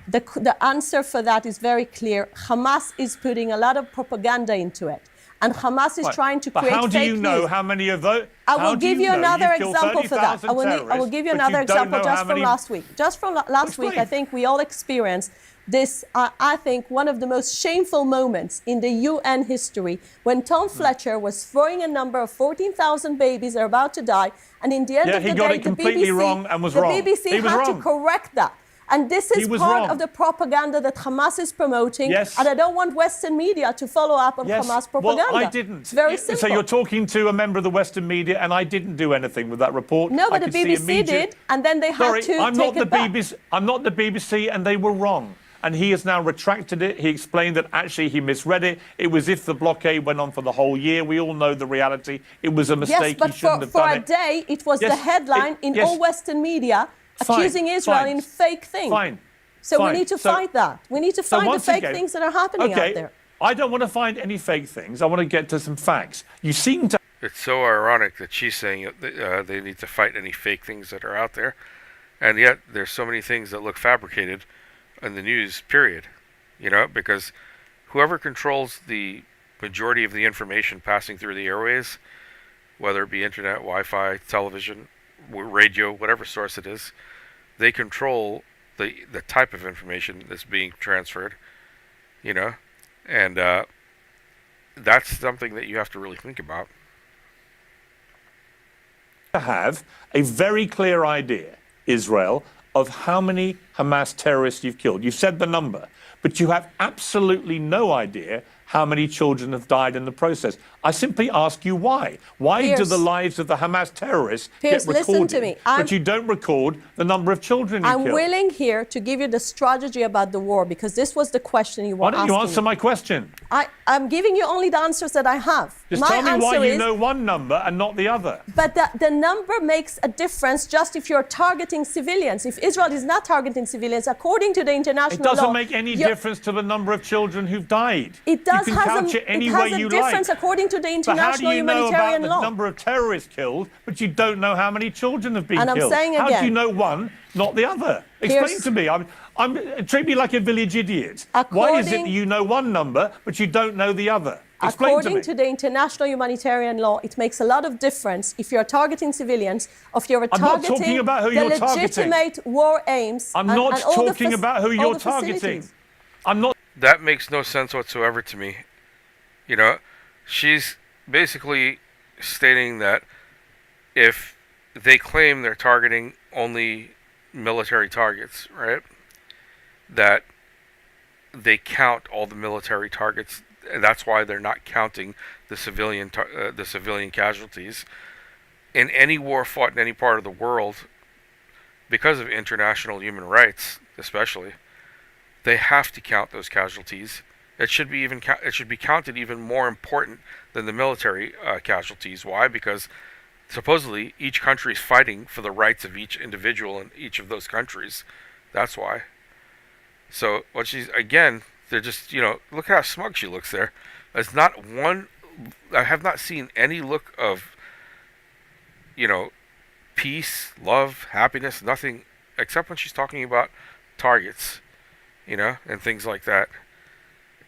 Speaker 3: The answer for that is very clear. Hamas is putting a lot of propaganda into it. And Hamas is trying to create fake news.
Speaker 2: How do you know how many of those...
Speaker 3: I will give you another example for that. I will give you another example just from last week. Just from last week, I think we all experienced this, I think, one of the most shameful moments in the UN history when Tom Fletcher was throwing a number of 14,000 babies are about to die. And in the end of the day,
Speaker 2: he got it completely wrong and was wrong.
Speaker 3: The BBC had to correct that. And this is part of the propaganda that Hamas is promoting.
Speaker 2: Yes.
Speaker 3: And I don't want Western media to follow up on Hamas propaganda.
Speaker 2: Well, I didn't.
Speaker 3: It's very simple.
Speaker 2: So you're talking to a member of the Western media, and I didn't do anything with that report.
Speaker 3: No, but the BBC did, and then they had to take it back.
Speaker 2: I'm not the BBC, and they were wrong. And he has now retracted it. He explained that actually he misread it. It was if the blockade went on for the whole year. We all know the reality. It was a mistake.
Speaker 3: Yes, but for a day, it was the headline in all Western media accusing Israel in fake things.
Speaker 2: Fine.
Speaker 3: So we need to fight that. We need to find the fake things that are happening out there.
Speaker 2: I don't want to find any fake things. I want to get to some facts. You seem to
Speaker 1: It's so ironic that she's saying they need to fight any fake things that are out there, and yet there's so many things that look fabricated in the news, period. Because whoever controls the majority of the information passing through the airways, whether it be internet, Wi-Fi, television, radio, whatever source it is, they control the type of information that's being transferred, and that's something that you have to really think about.
Speaker 2: have a very clear idea, Israel, of how many Hamas terrorists you've killed. You've said the number, but you have absolutely no idea how many children have died in the process. I simply ask you why. Why do
Speaker 3: Piers,
Speaker 2: the lives of the Hamas terrorists
Speaker 3: Piers,
Speaker 2: get recorded,
Speaker 3: listen to me.
Speaker 2: but you don't record the number of children you
Speaker 3: I'm
Speaker 2: killed?
Speaker 3: willing here to give you the strategy about the war because this was the question you were asking.
Speaker 2: Why don't you answer my question?
Speaker 3: I'm giving you only the answers that I have.
Speaker 2: Just
Speaker 3: My
Speaker 2: tell me why
Speaker 3: answer
Speaker 2: you
Speaker 3: is,
Speaker 2: know one number and not the other.
Speaker 3: But the number makes a difference just if you're targeting civilians. If Israel is not targeting civilians, according to the international
Speaker 2: It doesn't
Speaker 3: law,
Speaker 2: make any difference to the number of children who've died.
Speaker 3: It does
Speaker 2: you can count it any way you
Speaker 3: difference
Speaker 2: like.
Speaker 3: according to the
Speaker 2: But how do
Speaker 3: international
Speaker 2: you know
Speaker 3: humanitarian
Speaker 2: about
Speaker 3: law.
Speaker 2: the number of terrorists killed, but you don't know how many children have been
Speaker 3: And I'm
Speaker 2: killed?
Speaker 3: saying
Speaker 2: How do
Speaker 3: again-
Speaker 2: you know one, not the other? Explain to me. Treat me like a village idiot. Why is it that you know one number, but you don't know the other? Explain
Speaker 3: According
Speaker 2: to me.
Speaker 3: to the international humanitarian law, it makes a lot of difference if you're targeting civilians, if you're
Speaker 2: I'm not
Speaker 3: targeting
Speaker 2: talking about who
Speaker 3: the
Speaker 2: you're targeting.
Speaker 3: legitimate war aims.
Speaker 2: I'm
Speaker 3: and
Speaker 2: not
Speaker 3: all the
Speaker 2: talking about who
Speaker 3: all
Speaker 2: you're
Speaker 3: the
Speaker 2: targeting.
Speaker 3: facilities.
Speaker 2: I'm not.
Speaker 1: That makes no sense whatsoever to me. She's basically stating that if they claim they're targeting only military targets, right? That they count all the military targets, and that's why they're not counting the civilian casualties in any war fought in any part of the world because of international human rights, especially. They have to count those casualties. It should be counted even more important than the military casualties. Why? Because supposedly each country is fighting for the rights of each individual in each of those countries. That's why. So what they're just, look how smug she looks there. There's not one. I have not seen any look of, peace, love, happiness, nothing, except when she's talking about targets, and things like that.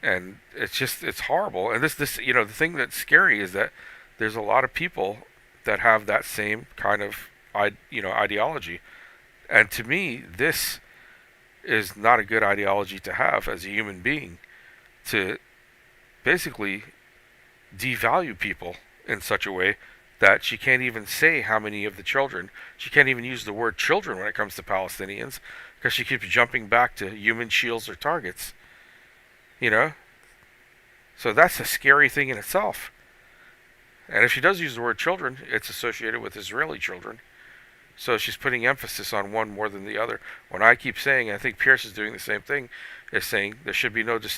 Speaker 1: And it's horrible. And this, the thing that's scary is that there's a lot of people that have that same kind of, ideology. And to me, this is not a good ideology to have as a human being, to basically devalue people in such a way that she can't even say how many of the children. She can't even use the word children when it comes to Palestinians because she keeps jumping back to human shields or targets. So that's a scary thing in itself. And if she does use the word children, it's associated with Israeli children. So she's putting emphasis on one more than the other. When I keep saying, and I think Pierce is doing the same thing, is saying there should be nothing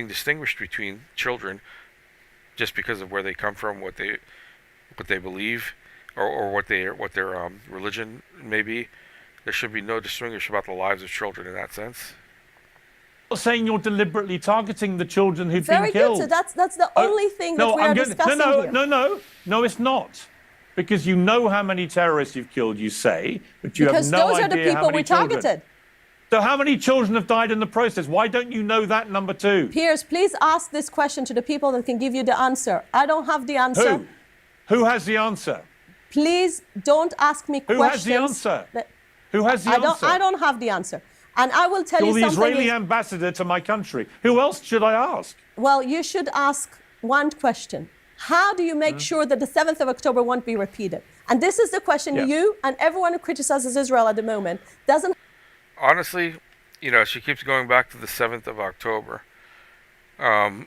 Speaker 1: distinguished between children just because of where they come from, what they believe, or what their religion may be. There should be no distinguish about the lives of children in that sense.
Speaker 2: I'm not saying you're deliberately targeting the children who've
Speaker 3: Very
Speaker 2: been killed.
Speaker 3: good. So that's the only thing that we are discussing here.
Speaker 2: No, it's not. Because you know how many terrorists you've killed, you say, but you have no idea how many children.
Speaker 3: Because those are the people we targeted.
Speaker 2: So how many children have died in the process? Why don't you know that number too?
Speaker 3: Piers, please ask this question to the people that can give you the answer. I don't have the answer.
Speaker 2: Who has the answer?
Speaker 3: Please don't ask me questions.
Speaker 2: Who has the answer? Who has the answer?
Speaker 3: I don't have the answer. And I will tell
Speaker 2: You're
Speaker 3: you
Speaker 2: the
Speaker 3: something.
Speaker 2: Israeli ambassador to my country. Who else should I ask?
Speaker 3: Well, you should ask one question. How do you make sure that the 7th of October won't be repeated? And this is the question you and everyone who criticizes Israel at the moment doesn't.
Speaker 1: Honestly, she keeps going back to the 7th of October. That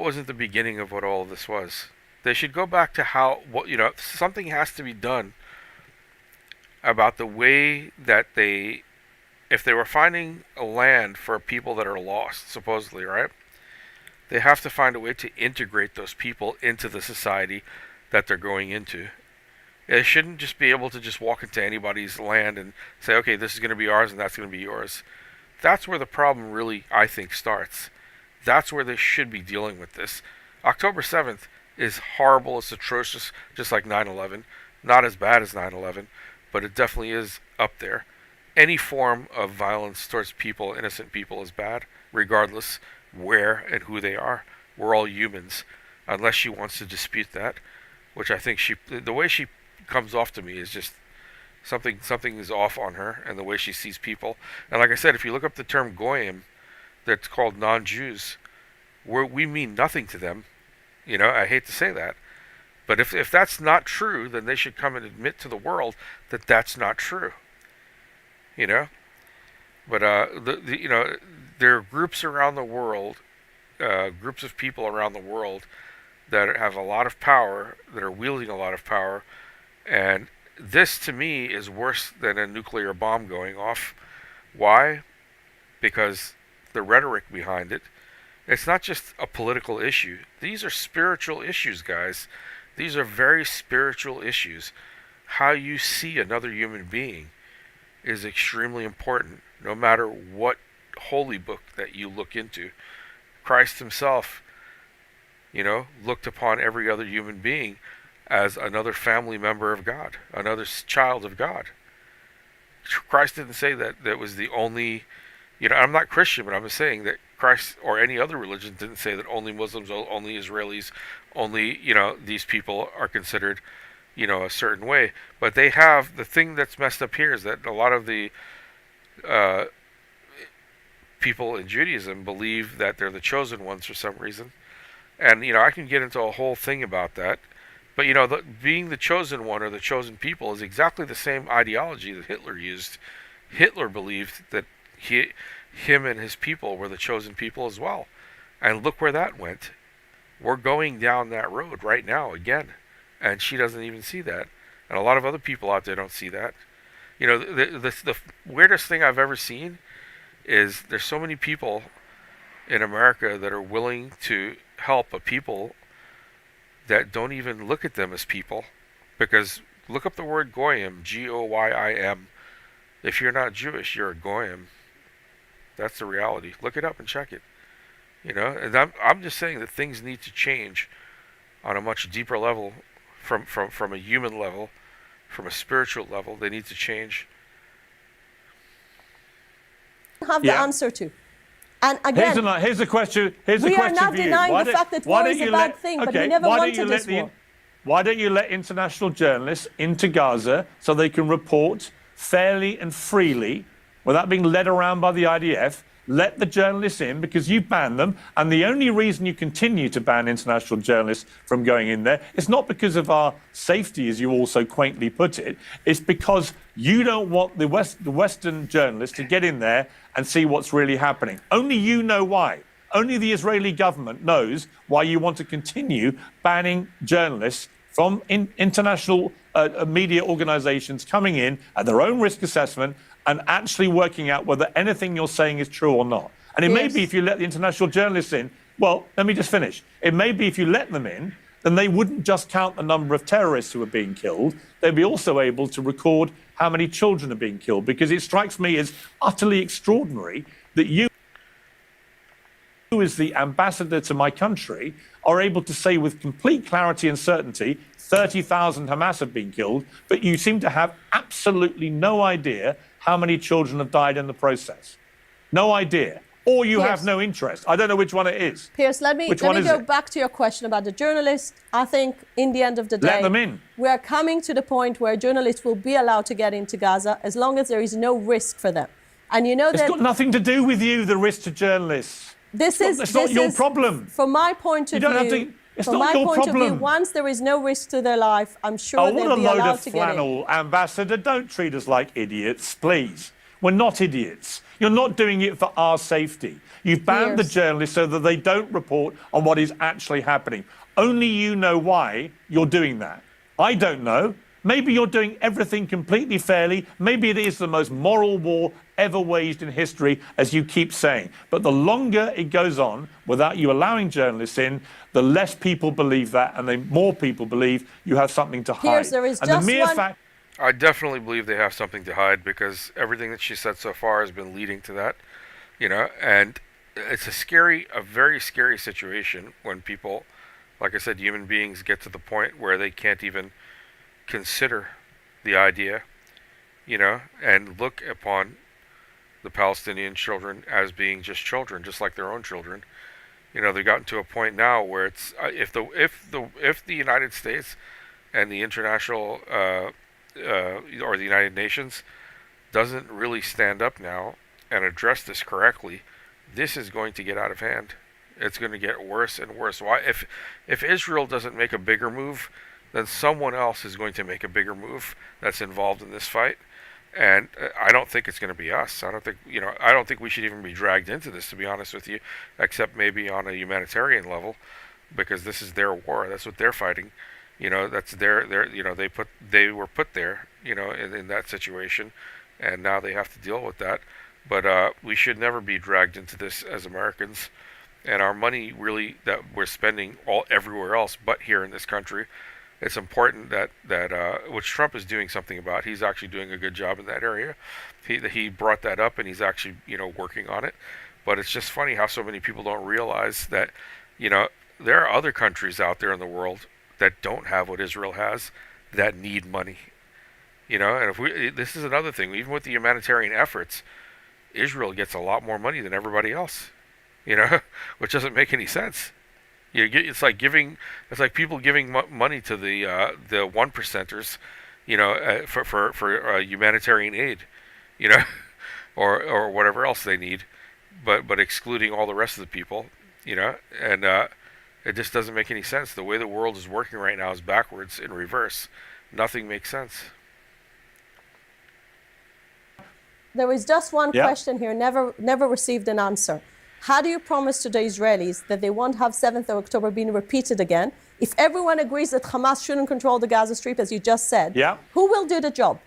Speaker 1: wasn't the beginning of what all of this was. They should go back to something has to be done about the way that if they were finding a land for people that are lost, supposedly, right? They have to find a way to integrate those people into the society that they're going into. They shouldn't just be able to just walk into anybody's land and say, okay, this is going to be ours and that's going to be yours. That's where the problem really, I think, starts. That's where they should be dealing with this. October 7th is horrible, it's atrocious, just like 9/11. Not as bad as 9/11, but it definitely is up there. Any form of violence towards people, innocent people, is bad, regardless where and who they are. We're all humans, unless she wants to dispute that, which I think the way she comes off to me is just something is off on her, and the way she sees people. And like I said, if you look up the term goyim, that's called non-Jews, we mean nothing to them. I hate to say that, but if that's not true, then they should come and admit to the world that that's not true. But there are groups around the world, groups of people around the world that have a lot of power, that are wielding a lot of power, and this to me is worse than a nuclear bomb going off. Why? Because the rhetoric behind it. It's not just a political issue. These are spiritual issues, guys. These are very spiritual issues. How you see another human being is extremely important, no matter what holy book that you look into. Christ himself, looked upon every other human being as another family member of God, another child of God. Christ didn't say that was the only, I'm not Christian, but I'm just saying that Christ or any other religion didn't say that only Muslims, only Israelis, only, these people are considered, a certain way. But they have, the thing that's messed up here is that a lot of the people in Judaism believe that they're the chosen ones for some reason. And, I can get into a whole thing about that. But, being the chosen one or the chosen people is exactly the same ideology that Hitler used. Hitler believed that him and his people were the chosen people as well. And look where that went. We're going down that road right now again. And she doesn't even see that. And a lot of other people out there don't see that. The weirdest thing I've ever seen is there's so many people in America that are willing to help a people that don't even look at them as people. Because look up the word goyim, Goyim. If you're not Jewish, you're a goyim. That's the reality. Look it up and check it. And I'm just saying that things need to change on a much deeper level, from a human level, from a spiritual level. They need to change.
Speaker 3: Have the answer to. And again,
Speaker 2: here's the question.
Speaker 3: We are not denying the fact that war is a bad thing, but we never wanted this war.
Speaker 2: Why don't you let international journalists into Gaza so they can report fairly and freely without being led around by the IDF? Let the journalists in, because you banned them. And the only reason you continue to ban international journalists from going in there is not because of our safety, as you also quaintly put it. It's because you don't want the Western journalists to get in there and see what's really happening. Only you know why. Only the Israeli government knows why you want to continue banning journalists from international media organizations coming in at their own risk assessment and actually working out whether anything you're saying is true or not. And it may be if you let the international journalists in, well, let me just finish. It may be if you let them in, then they wouldn't just count the number of terrorists who are being killed. They'd be also able to record how many children are being killed, because it strikes me as utterly extraordinary that you, as the ambassador to my country, are able to say with complete clarity and certainty 30,000 Hamas have been killed, but you seem to have absolutely no idea how many children have died in the process. No idea. Or you have no interest. I don't know which one it is.
Speaker 3: Piers, let me go back to your question about the journalists. I think in the end of the day,
Speaker 2: let them in.
Speaker 3: We are coming to the point where journalists will be allowed to get into Gaza as long as there is no risk for them. And you know
Speaker 2: it's got nothing to do with you, the risk to journalists.
Speaker 3: It's
Speaker 2: not your problem.
Speaker 3: From my point of view,
Speaker 2: it's not your problem.
Speaker 3: Once there is no risk to their life, I'm sure they'll be allowed to get in.
Speaker 2: Oh, what a load of flannel, Ambassador. Don't treat us like idiots, please. We're not idiots. You're not doing it for our safety. You've banned the journalists so that they don't report on what is actually happening. Only you know why you're doing that. I don't know. Maybe you're doing everything completely fairly. Maybe it is the most moral war ever waged in history, as you keep saying. But the longer it goes on without you allowing journalists in, the less people believe that, and the more people believe you have something to hide.
Speaker 3: Piers, there is
Speaker 2: and
Speaker 3: just
Speaker 2: the mere
Speaker 3: one...
Speaker 2: fact
Speaker 1: I definitely believe they have something to hide because everything that she said so far has been leading to that, and it's a very scary situation when people, like I said, human beings get to the point where they can't even consider the idea, and look upon the Palestinian children as being just children, just like their own children. They've gotten to a point now where it's if the United States and the international or the United Nations doesn't really stand up now and address this correctly, this is going to get out of hand. It's going to get worse and worse. Why? If Israel doesn't make a bigger move, then someone else is going to make a bigger move that's involved in this fight. And I don't think it's going to be us. I don't think we should even be dragged into this, to be honest with you, except maybe on a humanitarian level, because this is their war. That's what they're fighting. That's their they were put there, in that situation, and now they have to deal with that. But we should never be dragged into this as Americans. And our money really that we're spending everywhere else but here in this country, it's important that which Trump is doing something about. He's actually doing a good job in that area. He brought that up and he's actually working on it. But it's just funny how so many people don't realize that there are other countries out there in the world that don't have what Israel has that need money. And this is another thing. Even with the humanitarian efforts, Israel gets a lot more money than everybody else. Which doesn't make any sense. It's like people giving money to the one percenters, for humanitarian aid, or whatever else they need, but excluding all the rest of the people, and it just doesn't make any sense. The way the world is working right now is backwards, in reverse. Nothing makes sense.
Speaker 3: There is just one question here, never received an answer. How do you promise to the Israelis that they won't have 7th of October being repeated again? If everyone agrees that Hamas shouldn't control the Gaza Strip, as you just said, who will do the job?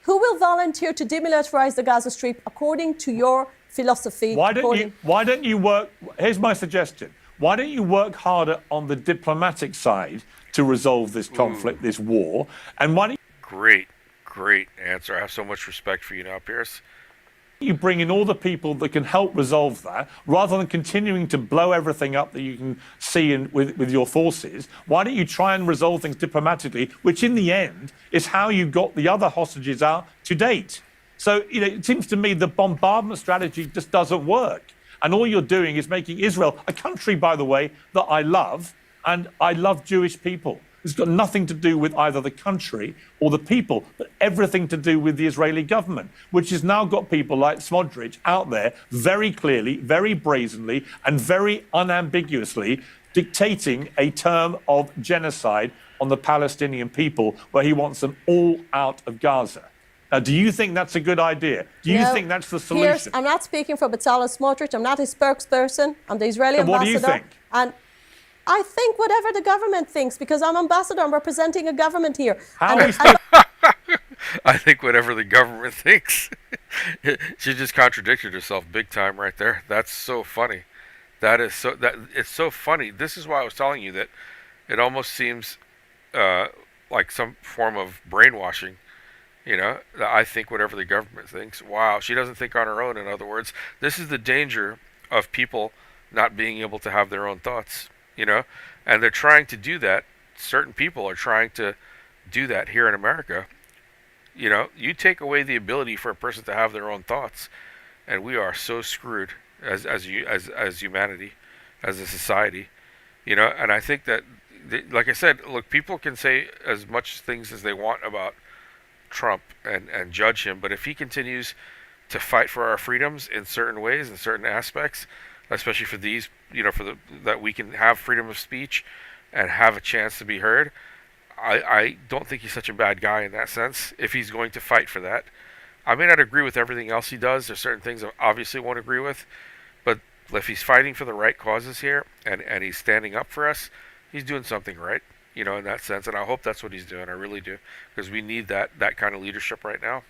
Speaker 3: Who will volunteer to demilitarize the Gaza Strip according to your philosophy?
Speaker 2: Why don't you work? Here's my suggestion. Why don't you work harder on the diplomatic side to resolve this conflict, this war? And why don't
Speaker 1: Great answer. I have so much respect for you now, Piers.
Speaker 2: you bring in all the people that can help resolve that, rather than continuing to blow everything up that you can see with your forces? Why don't you try and resolve things diplomatically, which in the end is how you got the other hostages out to date? So, it seems to me the bombardment strategy just doesn't work. And all you're doing is making Israel, a country, by the way, that I love, and I love Jewish people. It's got nothing to do with either the country or the people, but everything to do with the Israeli government, which has now got people like Smotrich out there very clearly, very brazenly, and very unambiguously dictating a term of genocide on the Palestinian people, where he wants them all out of Gaza. Now, do you think that's a good idea? Do you think that's the solution?
Speaker 3: Piers, I'm not speaking for Bezalel Smotrich. I'm not his spokesperson. I'm the Israeli ambassador.
Speaker 2: What do you think?
Speaker 3: And I think whatever the government thinks, because I'm ambassador, I'm representing a government here.
Speaker 1: I think whatever the government thinks. She just contradicted herself big time right there. That's so funny. It's so funny. This is why I was telling you that it almost seems like some form of brainwashing. That I think whatever the government thinks. Wow, she doesn't think on her own, in other words. This is the danger of people not being able to have their own thoughts, and they're trying to do that. Certain people are trying to do that here in America. You take away the ability for a person to have their own thoughts, and we are so screwed as humanity, as a society, and I think that, like I said, look, people can say as much things as they want about Trump and judge him, but if he continues to fight for our freedoms in certain ways, in certain aspects, especially for these, that we can have freedom of speech and have a chance to be heard, I don't think he's such a bad guy in that sense, if he's going to fight for that. I may not agree with everything else he does. There's certain things I obviously won't agree with, but if he's fighting for the right causes here and he's standing up for us, he's doing something right. In that sense, and I hope that's what he's doing. I really do, because we need that kind of leadership right now.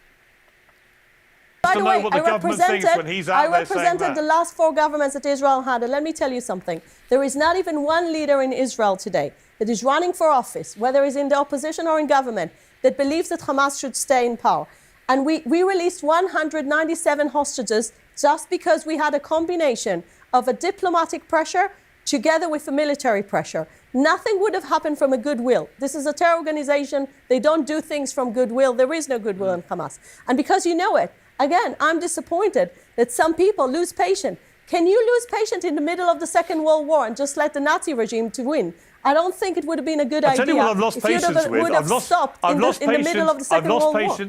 Speaker 2: wants to know what the government thinks when he's out there saying that.
Speaker 3: I represented the last 4 governments that Israel had, and let me tell you something. There is not even one leader in Israel today that is running for office, whether he's in the opposition or in government, that believes that Hamas should stay in power. And we released 197 hostages just because we had a combination of a diplomatic pressure together with a military pressure. Nothing would have happened from a goodwill. This is a terror organization. They don't do things from goodwill. There is no goodwill in Hamas. And because you know it, again, I'm disappointed that some people lose patience. Can you lose patience in the middle of the Second World War and just let the Nazi regime to win? I don't think it would have been a good idea.
Speaker 2: I tell you what I've lost patience with.
Speaker 3: Would have stopped in the middle of the Second World War.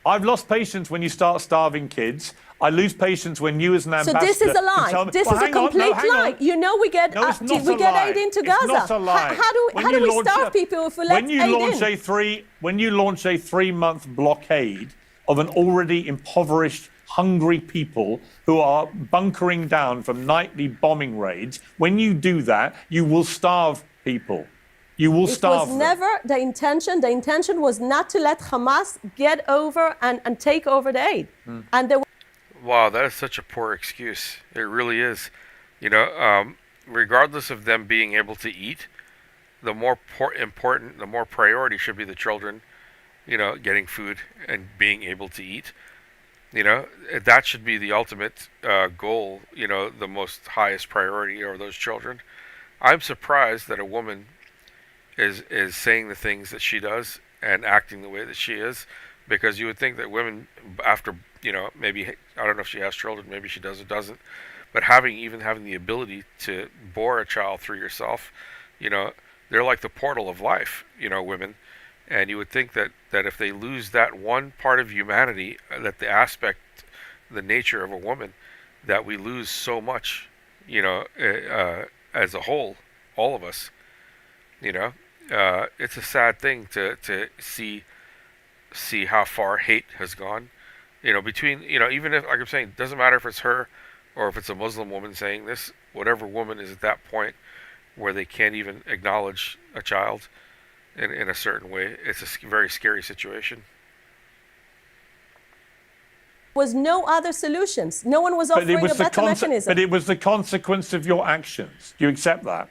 Speaker 2: I've lost patience when you start starving kids. I lose patience when you as an ambassador...
Speaker 3: So this is a lie. This is a complete lie. You know we get aid into Gaza.
Speaker 2: It's not a lie.
Speaker 3: How do we starve people if we let aid in?
Speaker 2: When you launch a 3-month blockade of an already impoverished, hungry people who are bunkering down from nightly bombing raids, when you do that, you will starve people. You will starve them.
Speaker 3: It was never the intention. The intention was not to let Hamas get over and take over the aid. And there
Speaker 1: Wow, that is such a poor excuse. It really is. You know, regardless of them being able to eat, the more important, the more priority should be the children, you know, getting food and being able to eat. You know, that should be the ultimate goal, you know, the most highest priority are those children. I'm surprised that a woman is saying the things that she does and acting the way that she is, because you would think that women, after, you know, maybe, I don't know if she has children, maybe she does or doesn't, but even having the ability to bore a child through yourself, you know, they're like the portal of life, you know, women. And you would think that if they lose that one part of humanity, that the aspect, the nature of a woman, that we lose so much, you know, as a whole, all of us, you know. It's a sad thing to see how far hate has gone, you know, between, you know, even if, like I'm saying, it doesn't matter if it's her or if it's a Muslim woman saying this, whatever woman is at that point where they can't even acknowledge a child in a certain way, it's a very scary situation.
Speaker 3: Was no other solutions. No one was offering a better mechanism.
Speaker 2: But it was the consequence of your actions. Do you accept that?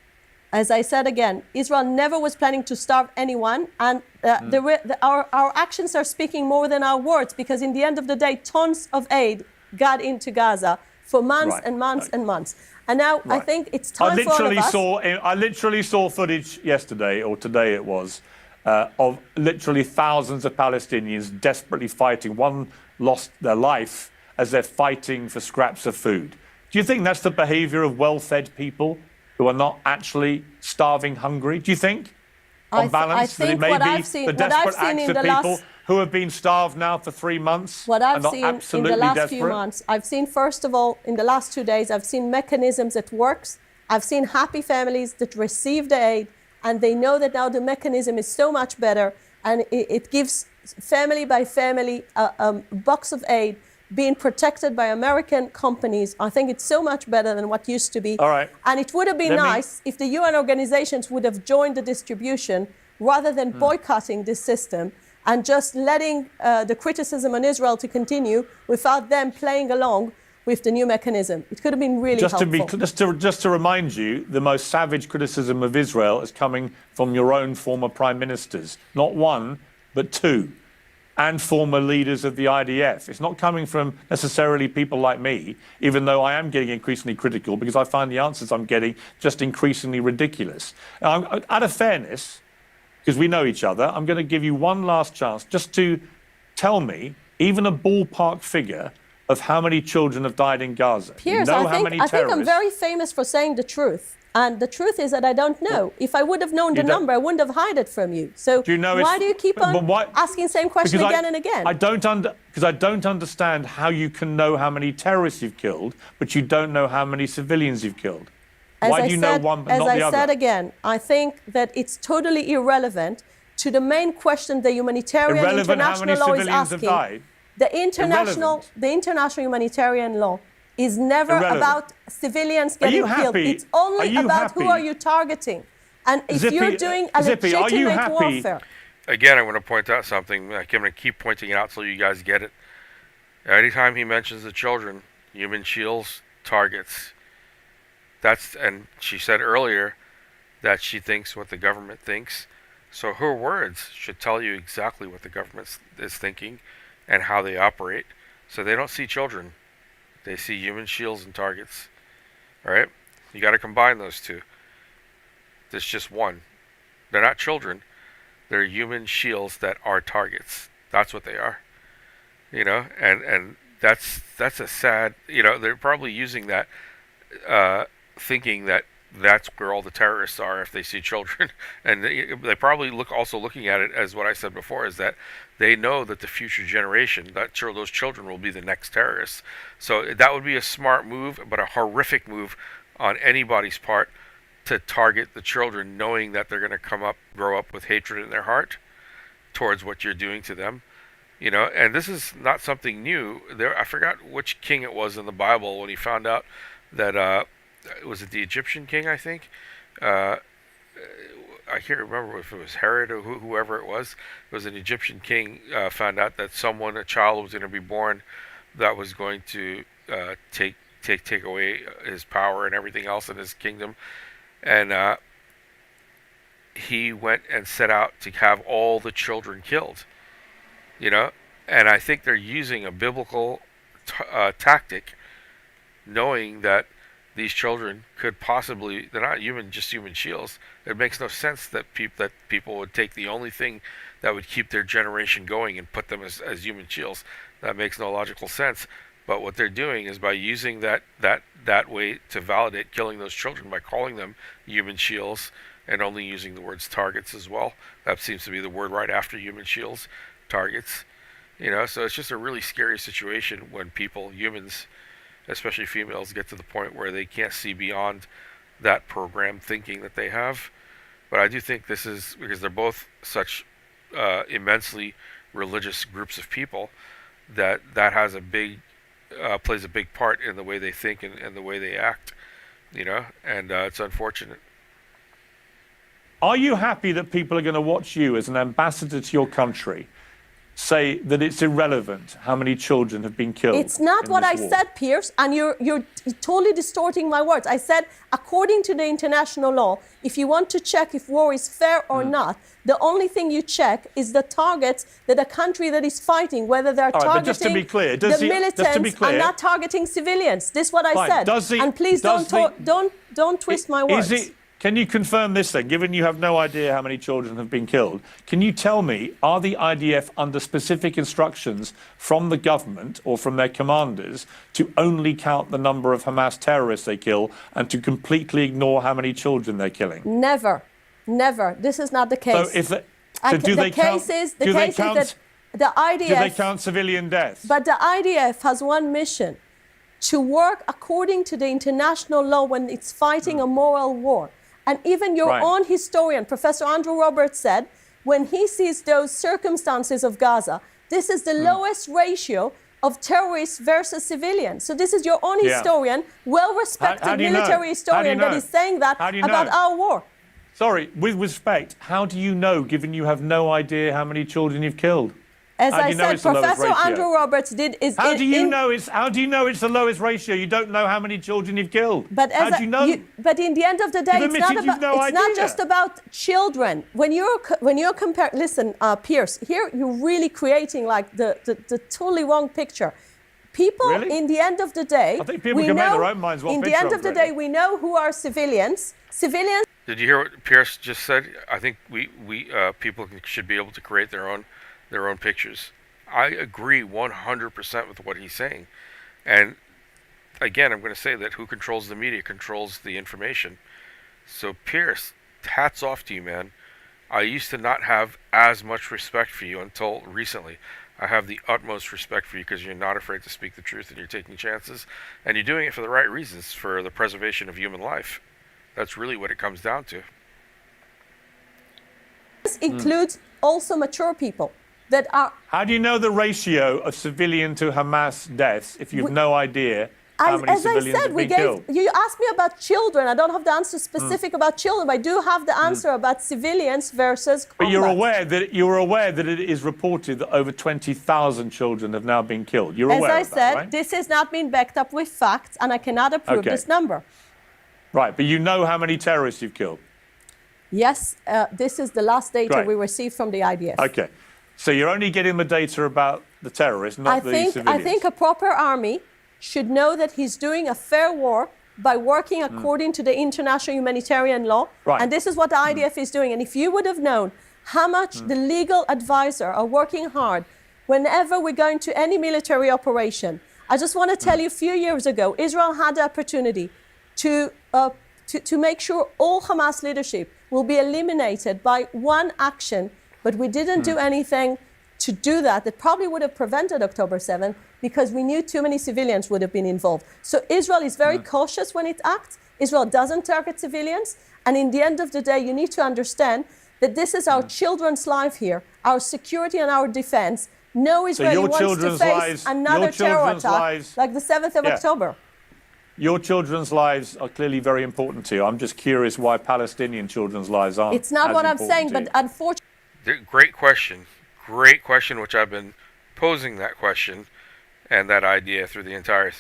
Speaker 3: As I said again, Israel never was planning to starve anyone, and our actions are speaking more than our words, because in the end of the day, tons of aid got into Gaza for months and months and months. And now I think it's time for all of us.
Speaker 2: I literally saw footage yesterday, or today it was, of literally thousands of Palestinians desperately fighting. One lost their life as they're fighting for scraps of food. Do you think that's the behavior of well-fed people who are not actually starving hungry? Do you think, on balance, that it may be the desperate acts of people who have been starved now for 3 months?
Speaker 3: What I've seen in the last few months, I've seen, first of all, in the last 2 days, I've seen mechanisms that works. I've seen happy families that receive the aid, and they know that now the mechanism is so much better, and it gives family by family a box of aid being protected by American companies. I think it's so much better than what used to be.
Speaker 2: All right.
Speaker 3: And it would have been nice if the UN organizations would have joined the distribution rather than boycotting this system and just letting the criticism on Israel to continue without them playing along with the new mechanism. It could have been really helpful.
Speaker 2: Just to remind you, the most savage criticism of Israel is coming from your own former prime ministers. Not one, but two. And former leaders of the IDF. It's not coming from necessarily people like me, even though I am getting increasingly critical because I find the answers I'm getting just increasingly ridiculous. Now, out of fairness, because we know each other, I'm going to give you one last chance just to tell me, even a ballpark figure, of how many children have died in Gaza.
Speaker 3: Piers, I think I'm very famous for saying the truth. And the truth is that I don't know. If I would have known the number, I wouldn't have hid it from you. So why do you keep on asking the same question again and again?
Speaker 2: Because I don't understand how you can know how many terrorists you've killed, but you don't know how many civilians you've killed. Why do you know one but not the other?
Speaker 3: As I said again, I think that it's totally irrelevant to the main question the humanitarian international law is asking. The international humanitarian law is never about civilians getting killed. It's only about who are you targeting. And if you're doing a legitimate warfare.
Speaker 1: Again, I'm going to point out something. I'm going to keep pointing it out so you guys get it. Anytime he mentions the children, human shields, targets. And she said earlier that she thinks what the government thinks. So her words should tell you exactly what the government is thinking and how they operate. So they don't see children. They see human shields and targets. Alright? You got to combine those two. There's just one. They're not children. They're human shields that are targets. That's what they are. And that's a sad, they're probably using that, thinking that that's where all the terrorists are if they see children. And they probably also looking at it as what I said before, is that they know that the future generation, those children will be the next terrorists. So that would be a smart move, but a horrific move on anybody's part to target the children, knowing that they're going to grow up with hatred in their heart towards what you're doing to them. And this is not something new. I forgot which king it was in the Bible when he found out that was it the Egyptian king, I think. I can't remember if it was Herod or whoever it was. It was an Egyptian king found out that a child was going to be born that was going to take away his power and everything else in his kingdom, and he went and set out to have all the children killed. And I think they're using a biblical tactic, knowing that these children could possibly, they're not just human shields. It makes no sense that people would take the only thing that would keep their generation going and put them as human shields. That makes no logical sense. But what they're doing is by using that way to validate killing those children by calling them human shields and only using the words targets as well. That seems to be the word right after human shields, targets. So it's just a really scary situation when humans, especially females, get to the point where they can't see beyond that program thinking that they have. But I do think this is because they're both such immensely religious groups of people that has plays a big part in the way they think and the way they act. And it's unfortunate.
Speaker 2: Are you happy that people are going to watch you as an ambassador to your country say that it's irrelevant how many children have been killed?
Speaker 3: It's not what I said, Pierce, and you're totally distorting my words. I said, according to the international law, if you want to check if war is fair or not, the only thing you check is the targets that a country that is fighting, whether they're targeting
Speaker 2: just to be clear,
Speaker 3: the militants and not targeting civilians. This is what I said. And please don't twist my words.
Speaker 2: Can you confirm this then, given you have no idea how many children have been killed? Can you tell me, are the IDF under specific instructions from the government or from their commanders to only count the number of Hamas terrorists they kill and to completely ignore how many children they're killing?
Speaker 3: Never. This is not the case.
Speaker 2: So do they count civilian deaths?
Speaker 3: But the IDF has one mission, to work according to the international law when it's fighting a moral war. And even your own historian, Professor Andrew Roberts, said, when he sees those circumstances of Gaza, this is the lowest ratio of terrorists versus civilians. So this is your own historian, well-respected military historian that is saying that about our war.
Speaker 2: Sorry, with respect, how do you know, given you have no idea how many children you've killed?
Speaker 3: As I said, Professor Andrew Roberts did.
Speaker 2: How do you know it's the lowest ratio? You don't know how many children you've killed.
Speaker 3: But
Speaker 2: how do you know?
Speaker 3: But in the end of the day, it's not just about children. When you're comparing, listen, Pierce, here you're really creating like the totally wrong picture. People, in the end of the day,
Speaker 2: I think people can make their own minds.
Speaker 3: In the end of the day, we know who are civilians. Civilians.
Speaker 1: Did you hear what Pierce just said? I think we people should be able to create their own pictures. I agree 100% with what he's saying. And again, I'm going to say that who controls the media controls the information. So Pierce, hats off to you, man. I used to not have as much respect for you until recently. I have the utmost respect for you because you're not afraid to speak the truth and you're taking chances. And you're doing it for the right reasons, for the preservation of human life. That's really what it comes down to.
Speaker 3: This includes also mature people.
Speaker 2: How do you know the ratio of civilian to Hamas deaths if you have no idea how many
Speaker 3: As I
Speaker 2: civilians
Speaker 3: said,
Speaker 2: have been killed?
Speaker 3: you asked me about children. I don't have the answer specific about children, but I do have the answer about civilians versus combat.
Speaker 2: But you're aware that it is reported that over 20,000 children have now been killed. You're aware
Speaker 3: As
Speaker 2: of
Speaker 3: I
Speaker 2: that,
Speaker 3: said,
Speaker 2: right?
Speaker 3: this has not been backed up with facts, and I cannot approve
Speaker 2: Okay.
Speaker 3: this number.
Speaker 2: Right, but you know how many terrorists you've killed?
Speaker 3: Yes, this is the last data
Speaker 2: Right.
Speaker 3: we received from the IDF.
Speaker 2: Okay. So you're only getting the data about the terrorists, not the civilians.
Speaker 3: I think a proper army should know that he's doing a fair war by working according to the international humanitarian law.
Speaker 2: Right.
Speaker 3: And this is what the IDF is doing. And if you would have known how much the legal advisor are working hard whenever we're going to any military operation. I just want to tell you, a few years ago, Israel had the opportunity to make sure all Hamas leadership will be eliminated by one action, but we didn't do anything to do that. That probably would have prevented October 7th because we knew too many civilians would have been involved. So Israel is very cautious when it acts. Israel doesn't target civilians. And in the end of the day, you need to understand that this is our children's life here, our security and our defense. No Israeli wants to face another terror attack like the 7th of October.
Speaker 2: Your children's lives are clearly very important to you. I'm just curious why Palestinian children's lives aren't.
Speaker 3: It's not
Speaker 2: as
Speaker 3: what I'm
Speaker 2: important
Speaker 3: saying,
Speaker 2: to
Speaker 3: but
Speaker 2: you.
Speaker 3: unfortunately,
Speaker 1: Great question. Great question, which I've been posing that question and that idea through the entire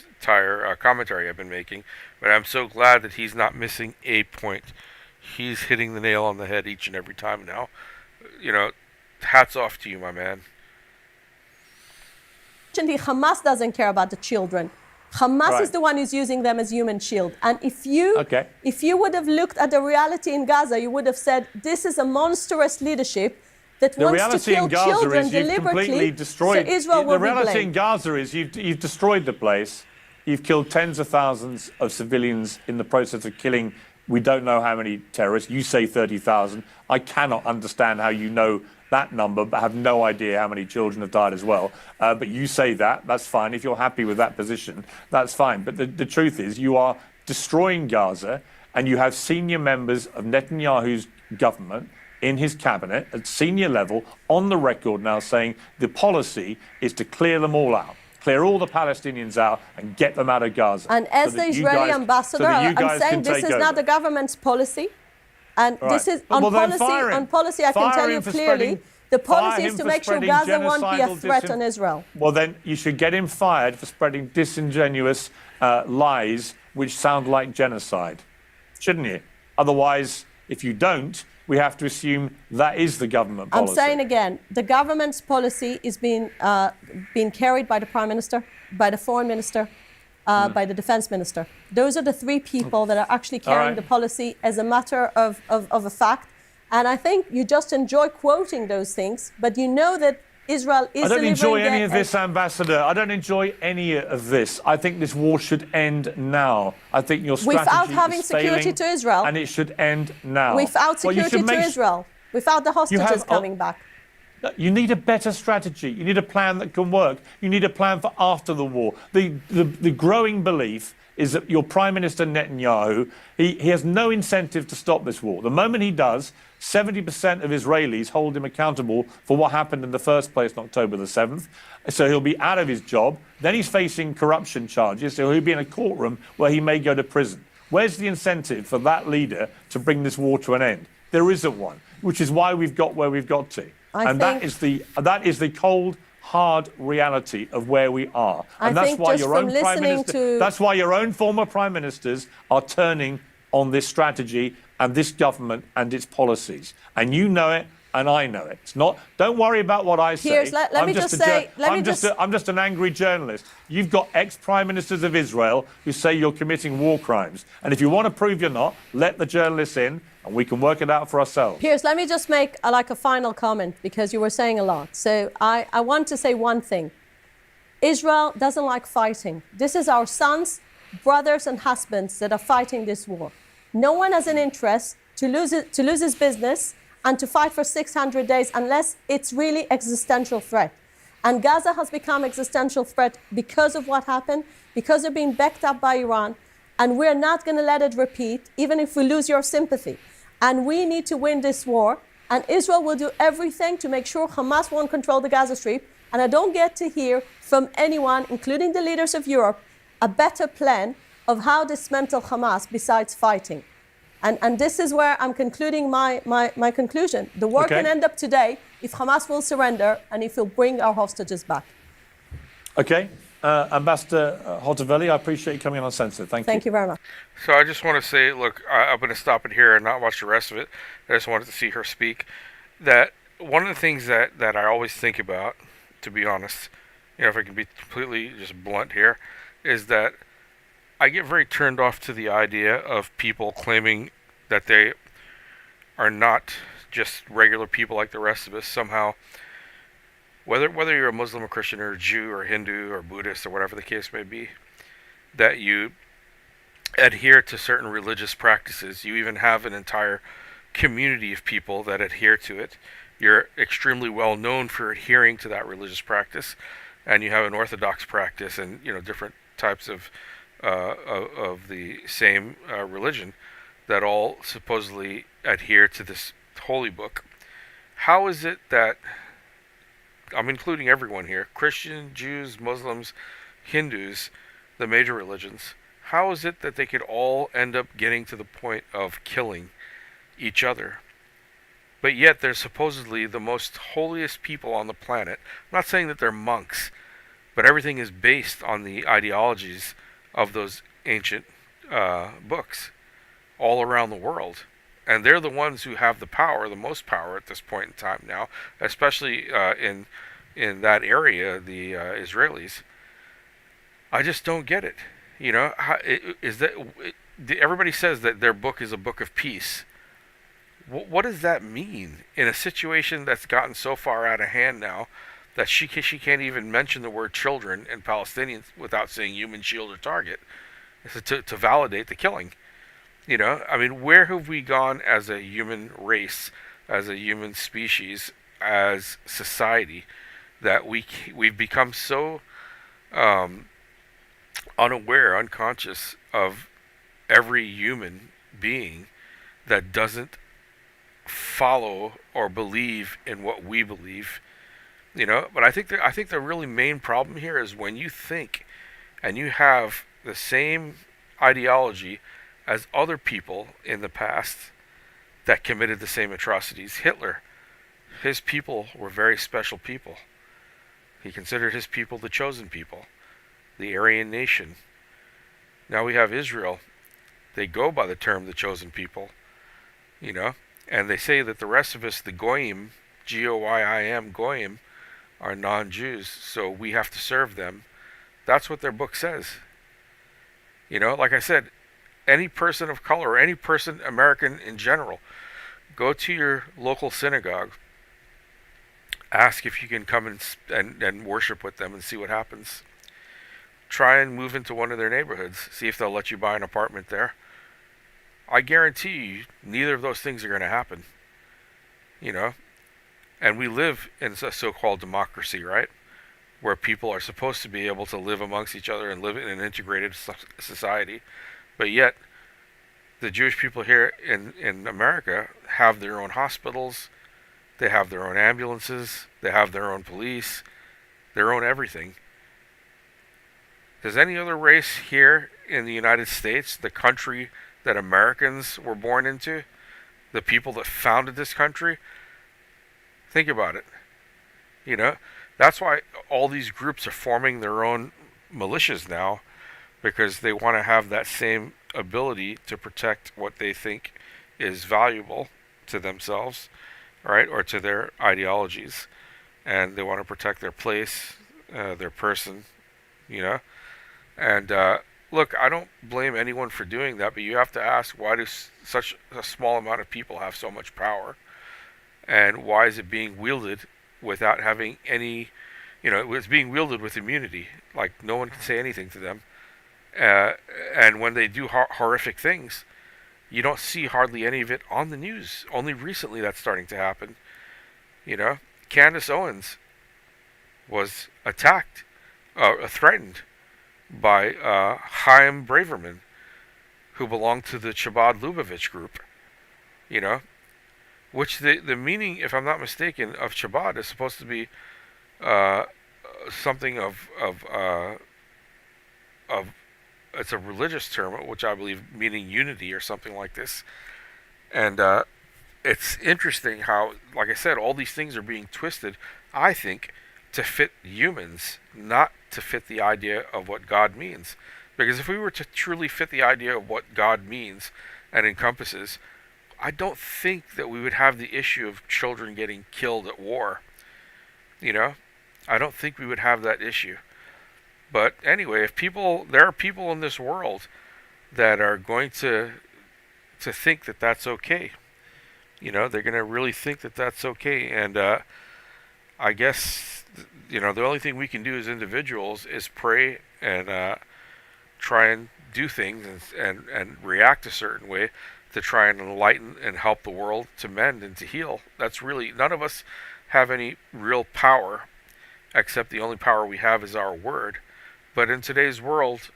Speaker 1: commentary I've been making. But I'm so glad that he's not missing a point. He's hitting the nail on the head each and every time now. You know, hats off to you, my man.
Speaker 3: Hamas doesn't care about the children. Hamas is the one who's using them as human shield. And if you would have looked at the reality in Gaza, you would have said, this is a monstrous leadership that wants to kill children deliberately, so Israel will be blamed.
Speaker 2: The reality in Gaza is you've destroyed the place. You've killed tens of thousands of civilians in the process of killing, we don't know how many terrorists. You say 30,000. I cannot understand how you know that number, but have no idea how many children have died as well. But you say that, that's fine. If you're happy with that position, that's fine. But the truth is you are destroying Gaza, and you have senior members of Netanyahu's government in his cabinet at senior level on the record now saying the policy is to clear them all out. Clear all the Palestinians out and get them out of Gaza.
Speaker 3: And as the Israeli ambassador, I'm saying this is not the government's policy. And this is on policy, I can tell you clearly, the policy is to make sure Gaza won't be a threat on Israel.
Speaker 2: Well, then you should get him fired for spreading disingenuous lies which sound like genocide, shouldn't you? Otherwise, if you don't, we have to assume that is the government policy.
Speaker 3: I'm saying again, the government's policy is being carried by the Prime Minister, by the Foreign Minister, by the Defense Minister. Those are the three people that are actually carrying the policy as a matter of a fact. And I think you just enjoy quoting those things, but you know that Israel is
Speaker 2: I don't enjoy any of
Speaker 3: this,
Speaker 2: this, Ambassador. I don't enjoy any of this. I think this war should end now. I think your strategy
Speaker 3: without having
Speaker 2: is
Speaker 3: security
Speaker 2: failing,
Speaker 3: to Israel.
Speaker 2: and it should end now.
Speaker 3: Without security to Israel. Without the hostages coming back.
Speaker 2: You need a better strategy. You need a plan that can work. You need a plan for after the war. The growing belief is that your Prime Minister Netanyahu, he has no incentive to stop this war. The moment he does, 70% of Israelis hold him accountable for what happened in the first place on October the 7th. So he'll be out of his job. Then he's facing corruption charges. So he'll be in a courtroom where he may go to prison. Where's the incentive for that leader to bring this war to an end? There isn't one, which is why we've got where we've got to. That is the cold, hard reality of where we are. And that's why your own Prime Minister, that's why your own former Prime Ministers are turning on this strategy and this government and its policies. And you know it, and I know it. It's not. Don't worry about what I say. I'm just an angry journalist. You've got ex-prime ministers of Israel who say you're committing war crimes. And if you want to prove you're not, let the journalists in, and we can work it out for ourselves.
Speaker 3: Piers, let me just make a final comment, because you were saying a lot. So I want to say one thing. Israel doesn't like fighting. This is our sons, brothers, and husbands that are fighting this war. No one has an interest to lose his business and to fight for 600 days unless it's really existential threat. And Gaza has become existential threat because of what happened, because they're being backed up by Iran, and we're not going to let it repeat, even if we lose your sympathy. And we need to win this war, and Israel will do everything to make sure Hamas won't control the Gaza Strip. And I don't get to hear from anyone, including the leaders of Europe, a better plan of how to dismantle Hamas besides fighting. And this is where I'm concluding my conclusion. The war can end up today if Hamas will surrender and if we'll bring our hostages back.
Speaker 2: Okay. Ambassador Hotovelli, I appreciate you coming on Uncensored. Thank you.
Speaker 3: Thank you very much.
Speaker 1: So I just want to say, look, I'm going to stop it here and not watch the rest of it. I just wanted to see her speak. That one of the things that I always think about, to be honest, if I can be completely just blunt here, is that I get very turned off to the idea of people claiming that they are not just regular people like the rest of us somehow. Whether you're a Muslim or Christian or a Jew or Hindu or Buddhist or whatever the case may be, that you adhere to certain religious practices. You even have an entire community of people that adhere to it. You're extremely well known for adhering to that religious practice, and you have an orthodox practice and different types of the same religion that all supposedly adhere to this holy book. How is it that, I'm including everyone here, Christian, Jews, Muslims, Hindus, the major religions, how is it that they could all end up getting to the point of killing each other? But yet they're supposedly the most holiest people on the planet. I'm not saying that they're monks, but everything is based on the ideologies of those ancient books all around the world. And they're the ones who have the power, the most power at this point in time now, especially in that area, the Israelis. I just don't get it. Everybody says that their book is a book of peace. What does that mean in a situation that's gotten so far out of hand now that she can't even mention the word children and Palestinians without saying human shield or target to validate the killing? Where have we gone as a human race, as a human species, as society, that we've become so unaware, unconscious of every human being that doesn't follow or believe in what we believe, But I think the really main problem here is when you think and you have the same ideology as other people in the past that committed the same atrocities. Hitler, his people were very special people. He considered his people the chosen people, the Aryan nation. Now we have Israel. They go by the term the chosen people, and they say that the rest of us, the Goyim, Goyim, Goyim, are non-Jews, so we have to serve them. That's what their book says. Like I said, any person of color, or any person, American in general, go to your local synagogue, ask if you can come and worship with them and see what happens. Try and move into one of their neighborhoods, see if they'll let you buy an apartment there. I guarantee you, neither of those things are going to happen. And we live in a so-called democracy, right? Where people are supposed to be able to live amongst each other and live in an integrated society. But yet, the Jewish people here in America have their own hospitals, they have their own ambulances, they have their own police, their own everything. Does any other race here in the United States, the country that Americans were born into, the people that founded this country, think about it. That's why all these groups are forming their own militias now, because they want to have that same ability to protect what they think is valuable to themselves, right, or to their ideologies, and they want to protect their place, their person, And look, I don't blame anyone for doing that, but you have to ask, why do such a small amount of people have so much power? And why is it being wielded without having any, it's being wielded with immunity. Like, no one can say anything to them. And when they do horrific things, you don't see hardly any of it on the news. Only recently that's starting to happen. Candace Owens was attacked, threatened by Chaim Braverman, who belonged to the Chabad Lubavitch group, which the meaning, if I'm not mistaken, of Chabad is supposed to be something of it's a religious term, which I believe meaning unity or something like this. And it's interesting how, like I said, all these things are being twisted, I think, to fit humans, not to fit the idea of what God means. Because if we were to truly fit the idea of what God means and encompasses, I don't think that we would have the issue of children getting killed at war. You know? I don't think we would have that issue. But anyway, there are people in this world that are going to think that that's okay. You know, they're going to really think that that's okay. And I guess, you know, the only thing we can do as individuals is pray and try and do things and react a certain way to try and enlighten and help the world to mend and to heal. That's really, none of us have any real power, except the only power we have is our word. But in today's world,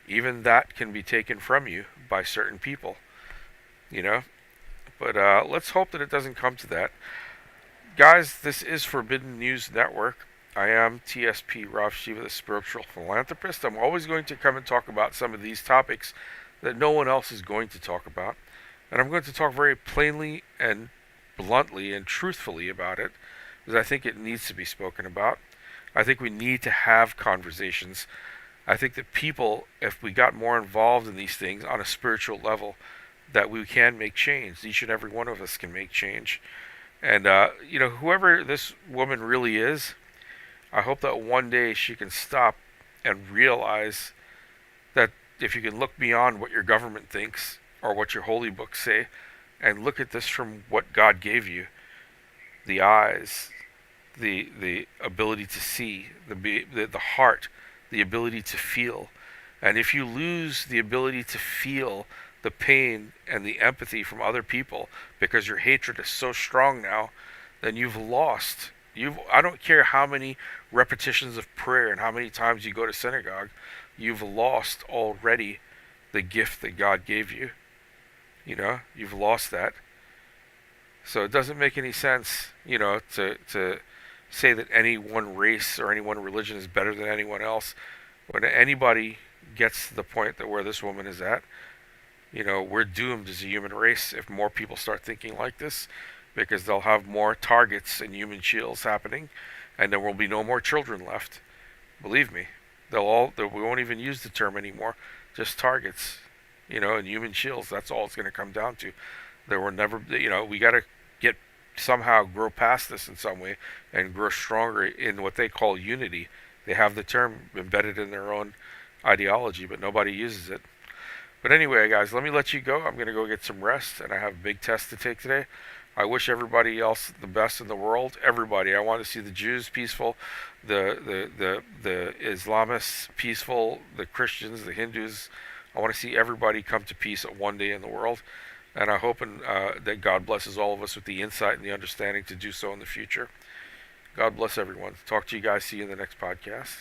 Speaker 1: even that can be taken from you by certain people, you know. But let's hope that it doesn't come to that. Guys, this is Forbidden News Network. I am TSPRavshiva, the spiritual philanthropist. I'm always going to come and talk about some of these topics that no one else is going to talk about. And I'm going to talk very plainly and bluntly and truthfully about it, because I think it needs to be spoken about. I think we need to have conversations. I think that people, if we got more involved in these things on a spiritual level, that we can make change. Each and every one of us can make change. And, you know, whoever this woman really is, I hope that one day she can stop and realize that if you can look beyond what your government thinks or what your holy books say and look at this from what God gave you, the eyes, the ability to see, the heart, the ability to feel. And if you lose the ability to feel the pain and the empathy from other people because your hatred is so strong now, then you've lost. I don't care how many repetitions of prayer and how many times you go to synagogue, you've lost already the gift that God gave you. You know, you've lost that. So it doesn't make any sense, you know, to say that any one race or any one religion is better than anyone else. When anybody gets to the point that where this woman is at, you know, we're doomed as a human race if more people start thinking like this, because they'll have more targets and human shields happening, and there will be no more children left. Believe me, we won't even use the term anymore, just targets, you know, and human shields. That's all it's going to come down to. There will never, you know, we got to somehow grow past this in some way and grow stronger in what they call unity. They have the term embedded in their own ideology, but nobody uses it. But anyway, guys, let me let you go. I'm going to go get some rest, and I have a big test to take today. I wish everybody else the best in the world. Everybody. I want to see the Jews peaceful, the Islamists peaceful, the Christians, the Hindus. I want to see everybody come to peace at one day in the world. And I hope that God blesses all of us with the insight and the understanding to do so in the future. God bless everyone. Talk to you guys. See you in the next podcast.